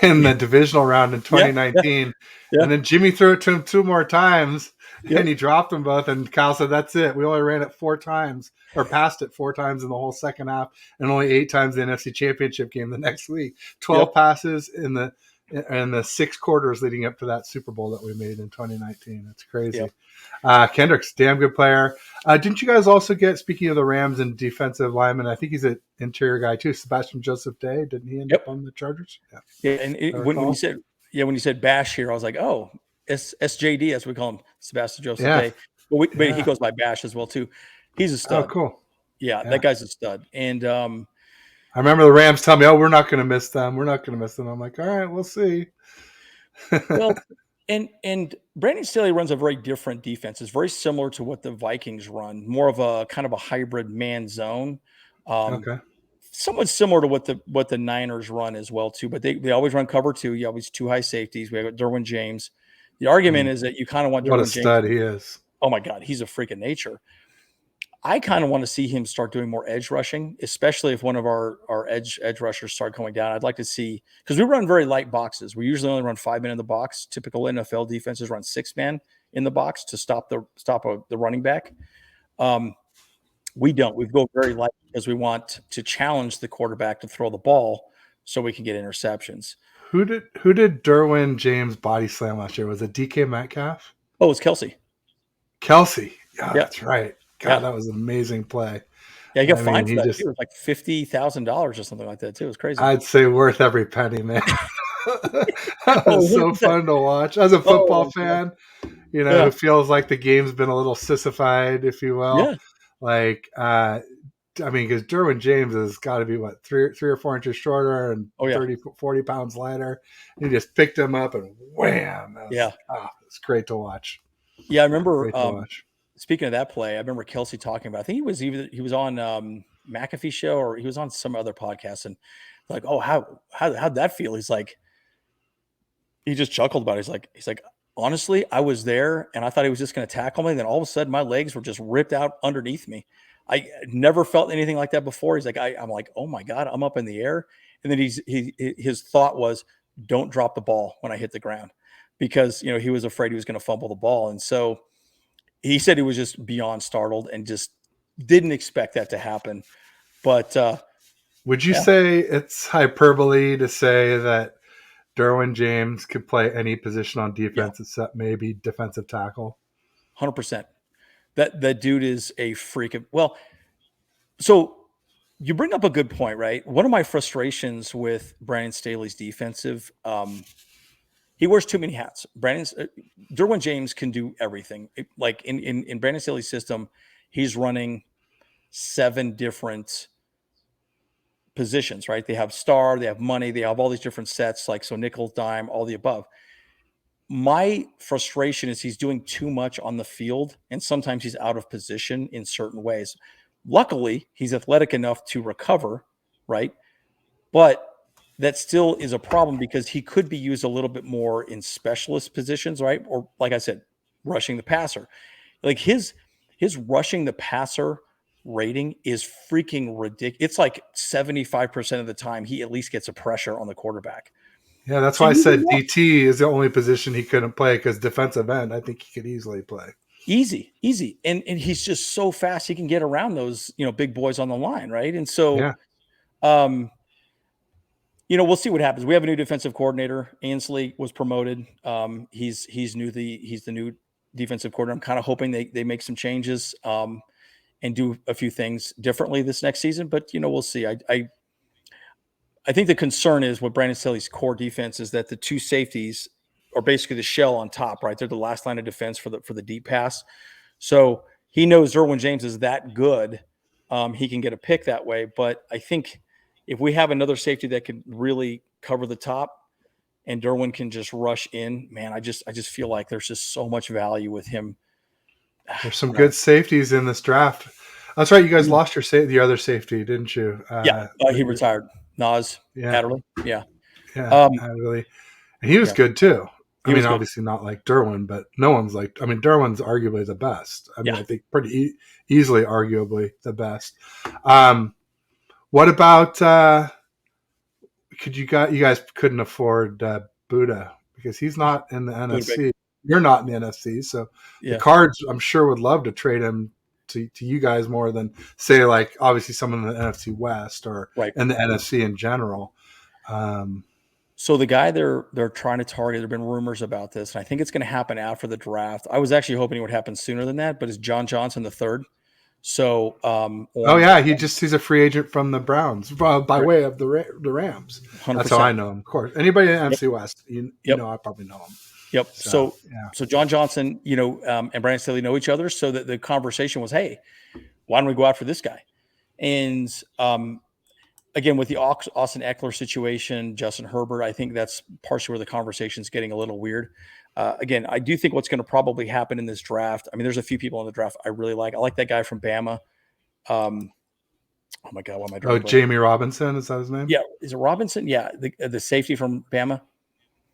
in the divisional round in yeah, 2019. yeah, And then Jimmy threw it to him 2 more times yeah, and he dropped them both. And Kyle said, "That's it. We only ran it 4 times or passed it 4 times in the whole second half and only 8 times in the NFC Championship game the next week. 12 yep. passes in the 6 quarters leading up to that Super Bowl that we made in 2019. That's crazy. Yep. Kendrick's damn good player. Didn't you guys also get, speaking of the Rams and defensive lineman, I think he's an interior guy too, Sebastian Joseph Day? Didn't he end up on the Chargers? Yeah. And when you said Bash here, I was like, oh, SJD, as we call him, Sebastian Joseph Day. But he goes by Bash as well too. He's a stud. Oh, cool. Yeah, that guy's a stud. And I remember the Rams telling me, "Oh, we're not going to miss them. We're not going to miss them." I'm like, "All right, we'll see." well, and Brandon Staley runs a very different defense. It's very similar to what the Vikings run, more of a kind of a hybrid man zone. Okay. Somewhat similar to what the Niners run as well too, but they always run cover 2. You always 2 high safeties. We have Derwin James. The argument is that you kind of want What a Derwin James. stud he is. Oh my God, he's a freak of nature. I kind of want to see him start doing more edge rushing, especially if one of our edge rushers start going down. I'd like to see, because we run very light boxes. We usually only run 5 men in the box. Typical NFL defenses run 6 men in the box to stop the running back. We don't. We go very light because we want to challenge the quarterback to throw the ball so we can get interceptions. Who did Derwin James body slam last year? Was it DK Metcalf? Oh, it's Kelsey. Kelsey. Yeah, Yeah. that's right. God, that was an amazing play. Yeah, he got fined for that. It was like $50,000 or something like that too. It was crazy. I'd say worth every penny, man. That was so fun to watch. As a football fan, who feels like the game's been a little sissified, if you will. Yeah. Like, because Derwin James has got to be, what, 3 or 4 inches shorter and 30, 40 pounds lighter. And he just picked him up and wham. It's great to watch. Yeah, I remember speaking of that play, I remember Kelsey talking about, I think he was on McAfee show or he was on some other podcast, and like, oh, how'd that feel? He's like, he just chuckled about it. He's like, honestly, I was there and I thought he was just going to tackle me. And then all of a sudden my legs were just ripped out underneath me. I never felt anything like that before. He's like, I'm like, oh my God, I'm up in the air. And then his thought was, don't drop the ball when I hit the ground, because, he was afraid he was going to fumble the ball. And so he said he was just beyond startled and just didn't expect that to happen. But would you say it's hyperbole to say that Derwin James could play any position on defense except maybe defensive tackle? 100%. That dude is a freaking well. So you bring up a good point, right? One of my frustrations with Brandon Staley's defensive, he wears too many hats. Derwin James can do everything. Like in Brandon Staley's system, he's running 7 different positions, right? They have star, they have money, they have all these different sets, like so nickel, dime, all the above. My frustration is he's doing too much on the field, and sometimes he's out of position in certain ways. Luckily, he's athletic enough to recover, right? But that still is a problem because he could be used a little bit more in specialist positions, right? Or like I said, rushing the passer. Like his rushing the passer rating is freaking ridiculous. It's like 75% of the time he at least gets a pressure on the quarterback. Yeah, that's So why I you do said well. DT is the only position he couldn't play because defensive end, I think he could easily play. Easy. And he's just so fast he can get around those, big boys on the line, right? And so Yeah. um we'll see what happens. We have a new defensive coordinator. Ainsley was promoted. He's the new defensive coordinator. I'm kind of hoping they make some changes and do a few things differently this next season. But we'll see. I think the concern is with Brandon Staley's core defense is that the 2 safeties are basically the shell on top, right? They're the last line of defense for the deep pass. So he knows Derwin James is that good. He can get a pick that way. But I think if we have another safety that can really cover the top and Derwin can just rush in, man, I just feel like there's just so much value with him. There's some good safeties in this draft. That's right. You guys lost the other safety, didn't you? Yeah, he retired. Nas Yeah. Adderley. Yeah. Yeah. Really. And he was good too. I He mean, was good. obviously not like Derwin, but no one's like, I mean, Derwin's arguably the best. I mean, Yeah. I think pretty easily, arguably the best. What about, you guys couldn't afford Buddha because he's not in the NFC. You're not in the NFC. So the Cards, I'm sure, would love to trade him to you guys more than, say, like, obviously someone in the NFC West or in the NFC in general. So the guy they're trying to target, there have been rumors about this, and I think it's going to happen after the draft. I was actually hoping it would happen sooner than that, but it's John Johnson III. So he's a free agent from the Browns by way of the Rams. 100%. That's how I know him. Of course, anybody in NFC West, you know, I probably know him. Yep. So John Johnson, and Brandon Staley know each other, so that the conversation was, hey, why don't we go out for this guy? And again, with the Austin Eckler situation, Justin Herbert, I think that's partially where the conversation is getting a little weird. Again, I do think what's going to probably happen in this draft. I mean, there's a few people in the draft I really like. I like that guy from Bama. Oh my God, what am I drawing? Jamie Robinson, is that his name? Yeah, is it Robinson? Yeah, the safety from Bama.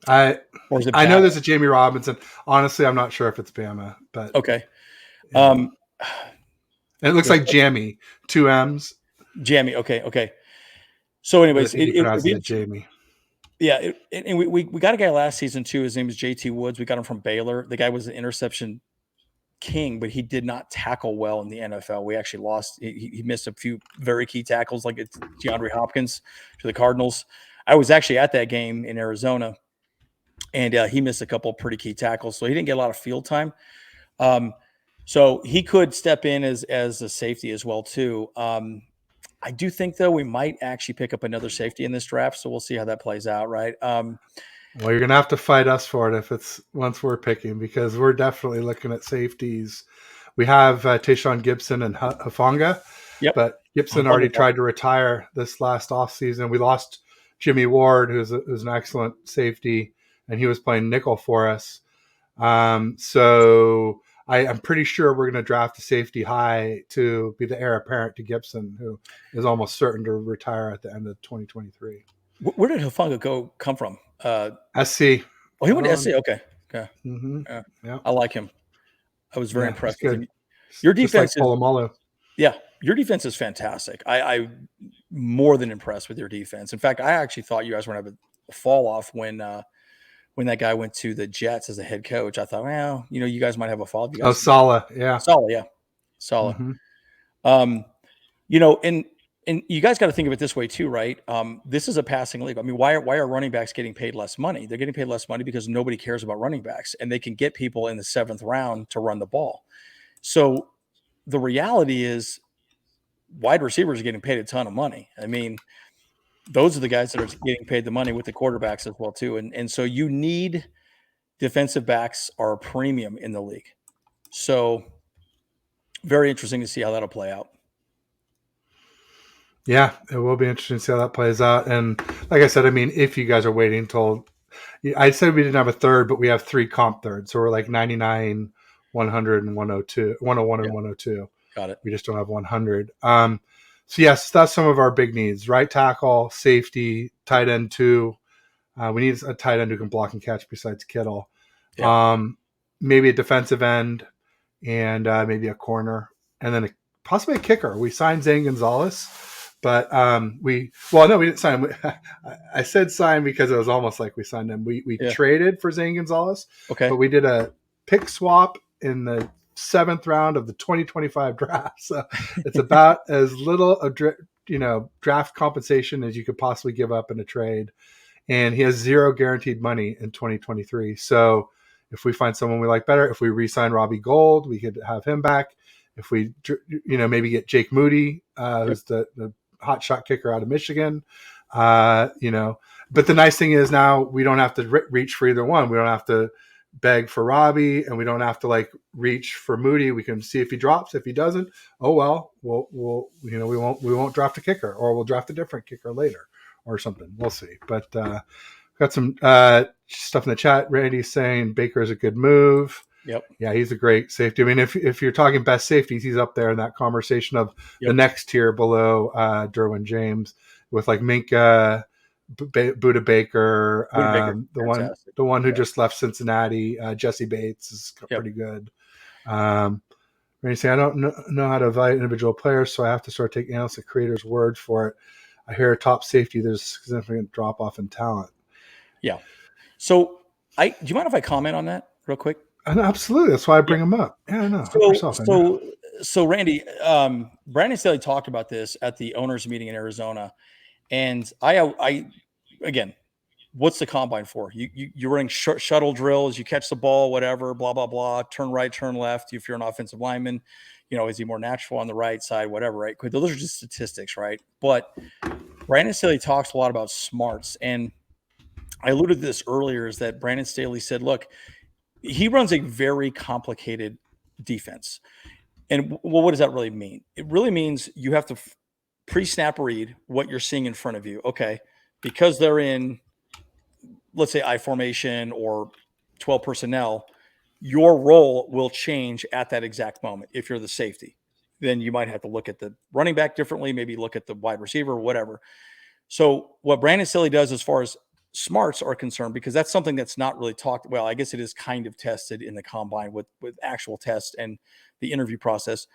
I know there's a Jamie Robinson. Honestly, I'm not sure if it's Bama, but okay. And it looks like Jamie, 2 M's. Jamie. Okay. So, anyways, Jamie. Yeah, and we got a guy last season too. His name is JT Woods. We got him from Baylor. The guy was an interception king, but he did not tackle well in the NFL. We actually lost. He missed a few very key tackles, like it's DeAndre Hopkins to the Cardinals. I was actually at that game in Arizona, and he missed a couple pretty key tackles, so he didn't get a lot of field time. So he could step in as a safety as well too. I do think, though, we might actually pick up another safety in this draft, so we'll see how that plays out, right? Well, you're going to have to fight us for it if it's once we're picking, because we're definitely looking at safeties. We have Tayshaun Gibson and Hufanga, but Gibson already tried to retire this last offseason. We lost Jimmy Ward, who's an excellent safety, and he was playing nickel for us. So I'm pretty sure we're going to draft a safety high to be the heir apparent to Gibson, who is almost certain to retire at the end of 2023. Where did Hufanga come from? SC. Oh, he went to SC. Okay. Mm-hmm. I like him. I was very impressed with him. Your defense is your defense is fantastic. I'm more than impressed with your defense. In fact, I actually thought you guys were going to have a fall off when that guy went to the Jets as a head coach. I thought, well, you guys might have a fall. Saleh, yeah. Saleh. Mm-hmm. And you guys got to think of it this way too, right? This is a passing league. I mean, why are running backs getting paid less money? They're getting paid less money because nobody cares about running backs, and they can get people in the 7th round to run the ball. So the reality is wide receivers are getting paid a ton of money. I mean, those are the guys that are getting paid the money with the quarterbacks as well too. And so you need defensive backs are a premium in the league. So very interesting to see how that'll play out. Yeah, it will be interesting to see how that plays out. And like I said, I mean, if you guys are waiting until I said we didn't have a third, but we have 3 comp thirds. So we're like 99, 100, and 102, 101 Yeah, and 102. got it. We just don't have 100. So yes, that's some of our big needs: right tackle, safety, tight end 2. We need a tight end who can block and catch besides Kittle. Yeah. Maybe a defensive end and maybe a corner, and then possibly a kicker. We signed Zane Gonzalez, but we didn't sign him. I said sign because it was almost like we signed him. We traded for Zane Gonzalez, Okay. but we did a pick swap in the 7th round of the 2025 draft. So it's about as little of draft compensation as you could possibly give up in a trade. And he has 0 guaranteed money in 2023. So if we find someone we like better, if we re-sign Robbie Gould, we could have him back. If we, maybe get Jake Moody, who's the hot shot kicker out of Michigan, But the nice thing is now we don't have to reach for either one. We don't have to beg for Robbie, and we don't have to reach for Moody. We can see if he drops. If he doesn't, oh well, we'll we won't draft a kicker, or we'll draft a different kicker later, or something. We'll see. But got some stuff in the chat. Randy's saying Baker is a good move. Yep. Yeah, he's a great safety. I mean, if you're talking best safeties, he's up there in that conversation of the next tier below Derwin James, with Minka, Buda Baker, the one who just left Cincinnati. Jesse Bates is pretty good. Randy saying, I don't know how to evaluate individual players, so I have to start taking analysts and creators' words for it. I hear a top safety, there's a significant drop off in talent. Yeah. So do you mind if I comment on that real quick? Absolutely. That's why I bring them up. Yeah, no. So Randy, Brandon Staley talked about this at the owners meeting in Arizona. And I again, what's the combine for? You're running shuttle drills, you catch the ball, whatever, blah, blah, blah, turn right, turn left. If you're an offensive lineman, is he more natural on the right side, whatever, right? Those are just statistics, right? But Brandon Staley talks a lot about smarts. And I alluded to this earlier, is that Brandon Staley said, look, he runs a very complicated defense. And what does that really mean? It really means you have to pre-snap read what you're seeing in front of you. Okay, because they're in, let's say, I formation or 12 personnel, your role will change at that exact moment. If you're the safety, then you might have to look at the running back differently, maybe look at the wide receiver or whatever. So what Brandon Staley does as far as smarts are concerned, because that's something that's not really talked. Well, I guess it is kind of tested in the combine with actual tests and the interview process.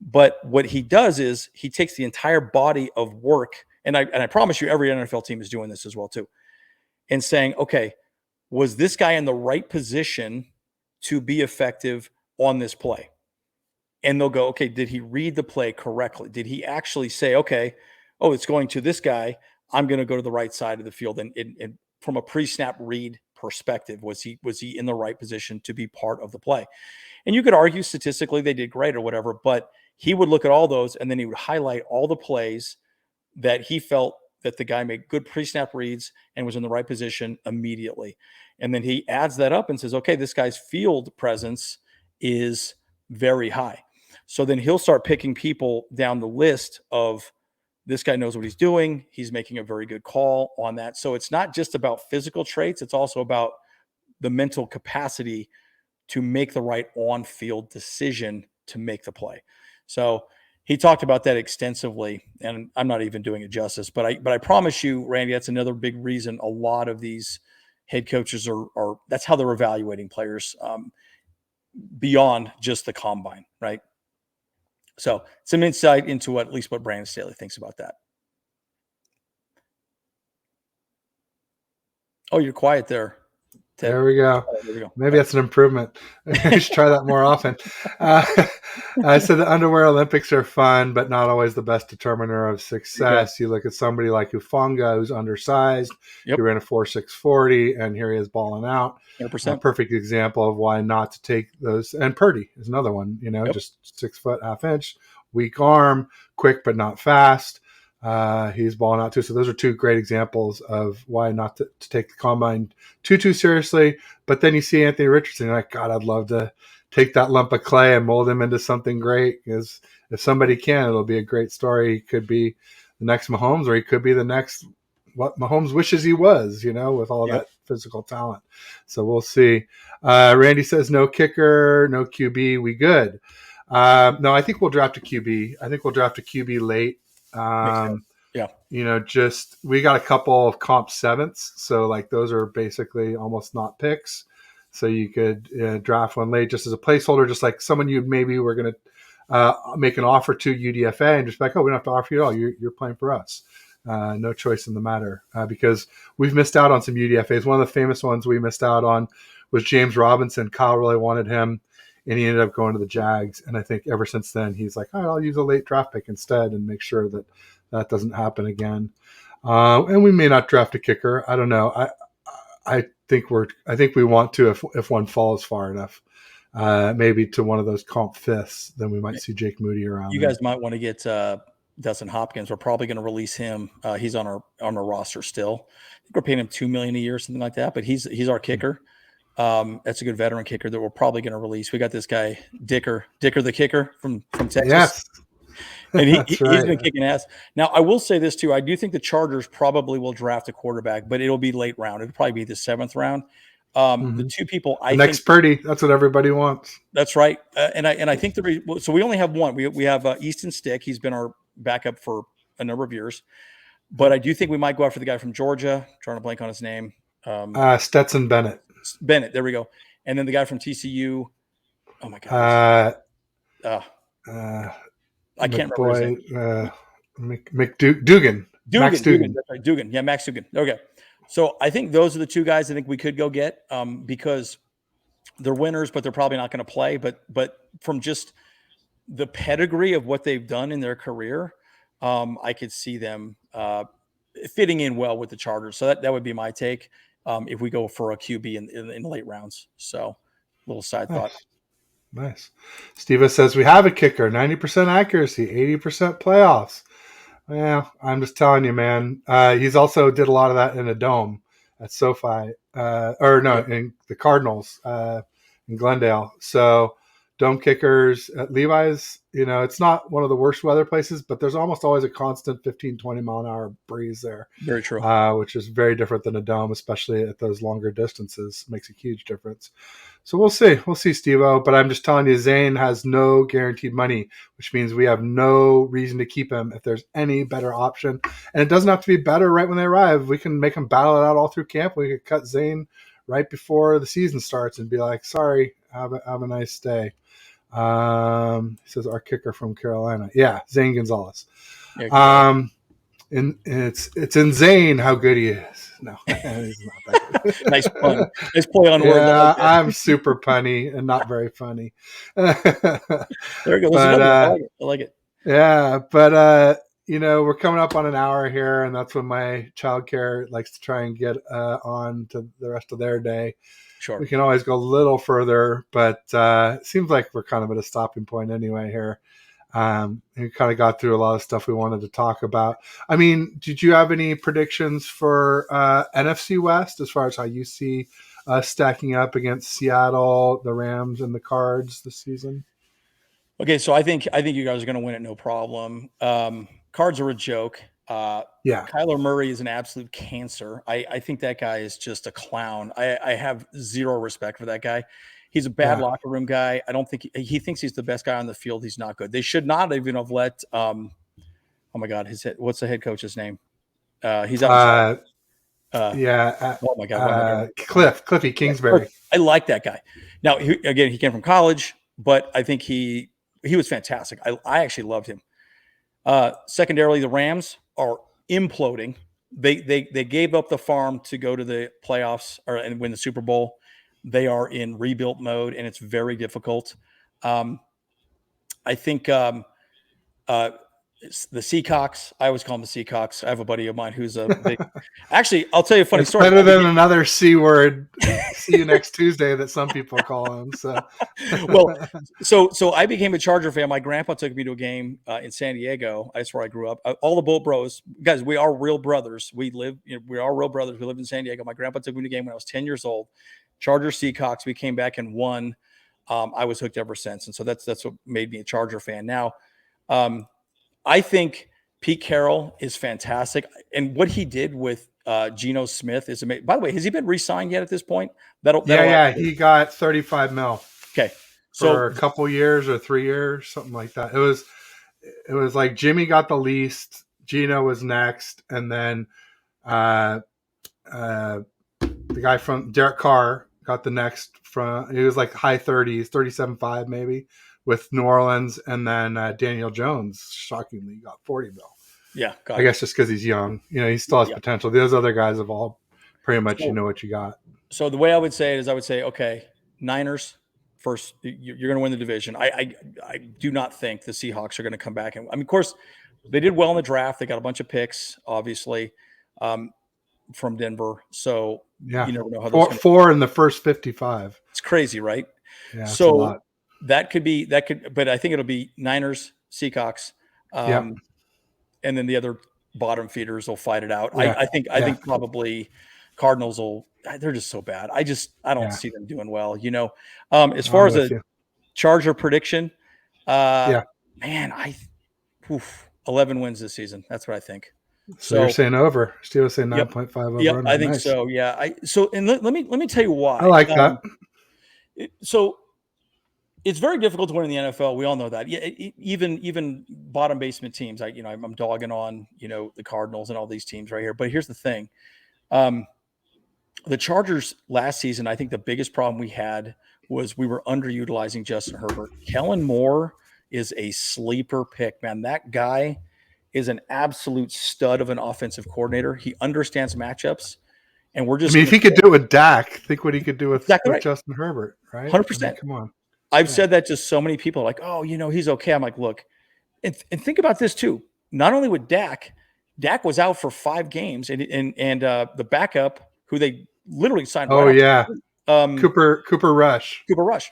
But what he does is he takes the entire body of work, and I promise you, every NFL team is doing this as well too, and saying, okay, was this guy in the right position to be effective on this play? And they'll go, okay, did he read the play correctly? Did he actually say, okay, oh, it's going to this guy, I'm going to go to the right side of the field? And from a pre-snap read perspective, was he in the right position to be part of the play? And you could argue statistically they did great or whatever, but he would look at all those, and then he would highlight all the plays that he felt that the guy made good pre-snap reads and was in the right position immediately. And then he adds that up and says, okay, this guy's field presence is very high. So then he'll start picking people down the list of, this guy knows what he's doing. He's making a very good call on that. So it's not just about physical traits. It's also about the mental capacity to make the right on-field decision to make the play. So he talked about that extensively, and I'm not even doing it justice, but I promise you, Randy, that's another big reason a lot of these head coaches are that's how they're evaluating players beyond just the combine, right? So some insight into at least what Brandon Staley thinks about that. Oh, you're quiet there. There we go. There we go. Maybe that's an improvement. We should try that more often. Uh, so the underwear Olympics are fun, but not always the best determiner of success. You look at somebody like Hufanga, who's undersized. Yep. He ran a 4.640, and here he is balling out. 100%. A perfect example of why not to take those. And Purdy is another one, just 6 foot, half inch, weak arm, quick but not fast. He's balling out too. So those are two great examples of why not to take the combine too seriously. But then you see Anthony Richardson, you're like, God, I'd love to take that lump of clay and mold him into something great. Because if somebody can, it'll be a great story. He could be the next Mahomes, or he could be the next what Mahomes wishes he was, with all that physical talent. So we'll see. Randy says no kicker, no QB. We good. No, I think we'll draft a QB. I think we'll draft a QB late. We got a couple of comp sevenths, so like those are basically almost not picks. So you could draft one late just as a placeholder, just like someone you maybe were going to make an offer to UDFA and just be like, oh, we don't have to offer you at all. You're playing for us. No choice in the matter because we've missed out on some UDFAs. One of the famous ones we missed out on was James Robinson. Kyle really wanted him, and he ended up going to the Jags. And I think ever since then, he's like, all right, I'll use a late draft pick instead and make sure that doesn't happen again. And we may not draft a kicker. I don't know. I think we want to if one falls far enough, maybe to one of those comp fifths, then we might see Jake Moody around. You guys might want to get Dustin Hopkins. We're probably going to release him. He's on our roster still. I think we're paying him $2 million a year, something like that. But he's our kicker. That's a good veteran kicker that we're probably going to release. We got this guy Dicker the kicker from Texas. Yes. And he's been kicking ass. Now, I will say this too. I do think the Chargers probably will draft a quarterback, but it'll be late round. It'll probably be the 7th round. The two people next Purdy. That's what everybody wants. That's right. And I think so we only have one. We have Easton Stick. He's been our backup for a number of years, but I do think we might go after the guy from Georgia. I'm trying to blank on his name. Stetson Bennett. There we go. And then the guy from TCU. Oh my God. I can't remember his name. Dugan. Max Dugan. That's right. Dugan. Yeah, Max Dugan. Okay. So I think those are the two guys I think we could go get because they're winners, but they're probably not going to play. But from just the pedigree of what they've done in their career, I could see them fitting in well with the Chargers. So that would be my take if we go for a QB in the late rounds. So little side thought. Nice. Steve says we have a kicker, 90% accuracy, 80% playoffs. Well, I'm just telling you, man. He's also did a lot of that in a dome at SoFi, in the Cardinals in Glendale. So dome kickers at Levi's, it's not one of the worst weather places, but there's almost always a constant 15, 20 mile an hour breeze there. Very true. Which is very different than a dome, especially at those longer distances. Makes a huge difference. So we'll see. We'll see, Steve-O. But I'm just telling you, Zane has no guaranteed money, which means we have no reason to keep him if there's any better option. And it doesn't have to be better right when they arrive. We can make them battle it out all through camp. We could cut Zane right before the season starts and be like, sorry, have a nice day. He says our kicker from Carolina. Yeah, Zane Gonzalez. Yeah, and it's insane how good he is. No, he's not that good. Nice pun. Nice play on word. Yeah, I'm super punny and not very funny. There we go. I like it. Yeah, but we're coming up on an hour here, and that's when my childcare likes to try and get on to the rest of their day. Sure. We can always go a little further, but it seems like we're kind of at a stopping point anyway here. We kind of got through a lot of stuff we wanted to talk about. I mean, did you have any predictions for NFC West as far as how you see stacking up against Seattle, the Rams, and the Cards this season? Okay, so I think you guys are going to win it, no problem. Cards are a joke. Kyler Murray is an absolute cancer. I think that guy is just a clown. I have zero respect for that guy. He's a bad locker room guy. I don't think he thinks he's the best guy on the field. He's not good. They should not even have let. Oh my God, what's the head coach's name? He's out. Oh my God, Cliffy Kingsbury. I like that guy. Now he came from college, but I think he was fantastic. I actually loved him. Secondarily, the Rams are imploding. They gave up the farm to go to the playoffs and win the Super Bowl. They are in rebuild mode, and it's very difficult. I think it's the Seacocks. I always call them the Seacocks. I have a buddy of mine who's a big. Actually, I'll tell you a funny It's story. better than another C word. See you next Tuesday that some people call them. So, well, so I became a Charger fan. My grandpa took me to a game in San Diego. That's where I grew up. All the Bolt Bros, guys, we are real brothers. We are real brothers. We lived in San Diego. My grandpa took me to a game when I was 10 years old. Charger Seacocks. We came back and won. I was hooked ever since, and so that's what made me a Charger fan. Now, I think Pete Carroll is fantastic, and what he did with Geno Smith is amazing. By the way, has he been re-signed yet at this point? Yeah, he got 35 mil. Okay, for a couple years or 3 years, something like that. It was like Jimmy got the least, Geno was next, and then the guy from Derek Carr got the next. From it was like high 30s, 37.5 maybe, with New Orleans, and then Daniel Jones shockingly got 40 mil. Yeah, I guess just because he's young, he still has potential. Those other guys have all pretty much you know what you got. So the way I would say it is, I would say, okay, Niners first. You're going to win the division. I do not think the Seahawks are going to come back. And I mean, of course, they did well in the draft. They got a bunch of picks, obviously, from Denver. So yeah, you never know how those four in the first 55. It's crazy, right? Yeah, so that could, but I think it'll be Niners, Seahawks, and then the other bottom feeders will fight it out. Yeah. I think probably Cardinals will. They're just so bad. I don't see them doing well. As far as a Charger prediction, man, 11 wins this season. That's what I think. So you're saying over? Steelers saying 9.5 over. Yeah, I think so. Yeah. And let me tell you why. I like that. So it's very difficult to win in the NFL. We all know that. Yeah, even bottom basement teams. I'm dogging on the Cardinals and all these teams right here. But here's the thing: the Chargers last season, I think the biggest problem we had was we were underutilizing Justin Herbert. Kellen Moore is a sleeper pick, man. That guy is an absolute stud of an offensive coordinator. He understands matchups, and we're just. if he could do it with Dak, think what he could do with Justin Herbert, right? 100%. Come on. I've said that to so many people, like, oh, he's okay. I'm like, look, and think about this too. Not only with Dak was out for 5 games, and the backup who they literally signed. Oh yeah, Cooper Rush. Cooper Rush.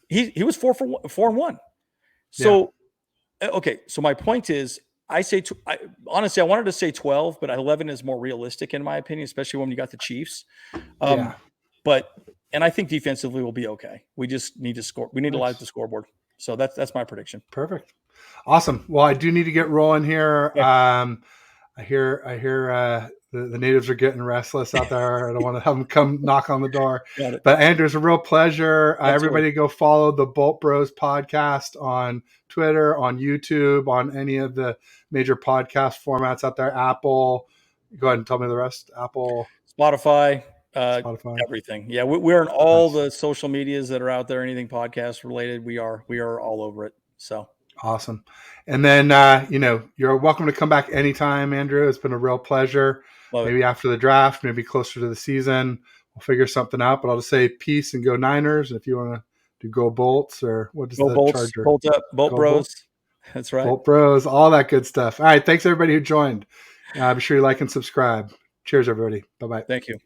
He was 4-1. So okay. So my point is, honestly, I wanted to say 12, but 11 is more realistic in my opinion, especially when you got the Chiefs. And I think defensively we'll be okay. We just need to score. We need to light the scoreboard. So that's my prediction. Perfect. Awesome. Well, I do need to get rolling here. Yeah. I hear the natives are getting restless out there. I don't want to have them come knock on the door. But Andrew, it's a real pleasure. Everybody go follow the Bolt Bros podcast on Twitter, on YouTube, on any of the major podcast formats out there. Apple. Go ahead and tell me the rest. Apple. Spotify. Everything. Yeah, we're in all the social medias that are out there. Anything podcast related, we are all over it. So awesome. And then you're welcome to come back anytime, Andrew. It's been a real pleasure. Maybe after the draft, maybe closer to the season, we'll figure something out. But I'll just say peace and go Niners. If you want to do go Bolts, or what does the Charger? Bolt up, Bolt Bros. Bolts. That's right. Bolt Bros, all that good stuff. All right, thanks everybody who joined. Be sure you like and subscribe. Cheers, everybody. Bye-bye. Thank you.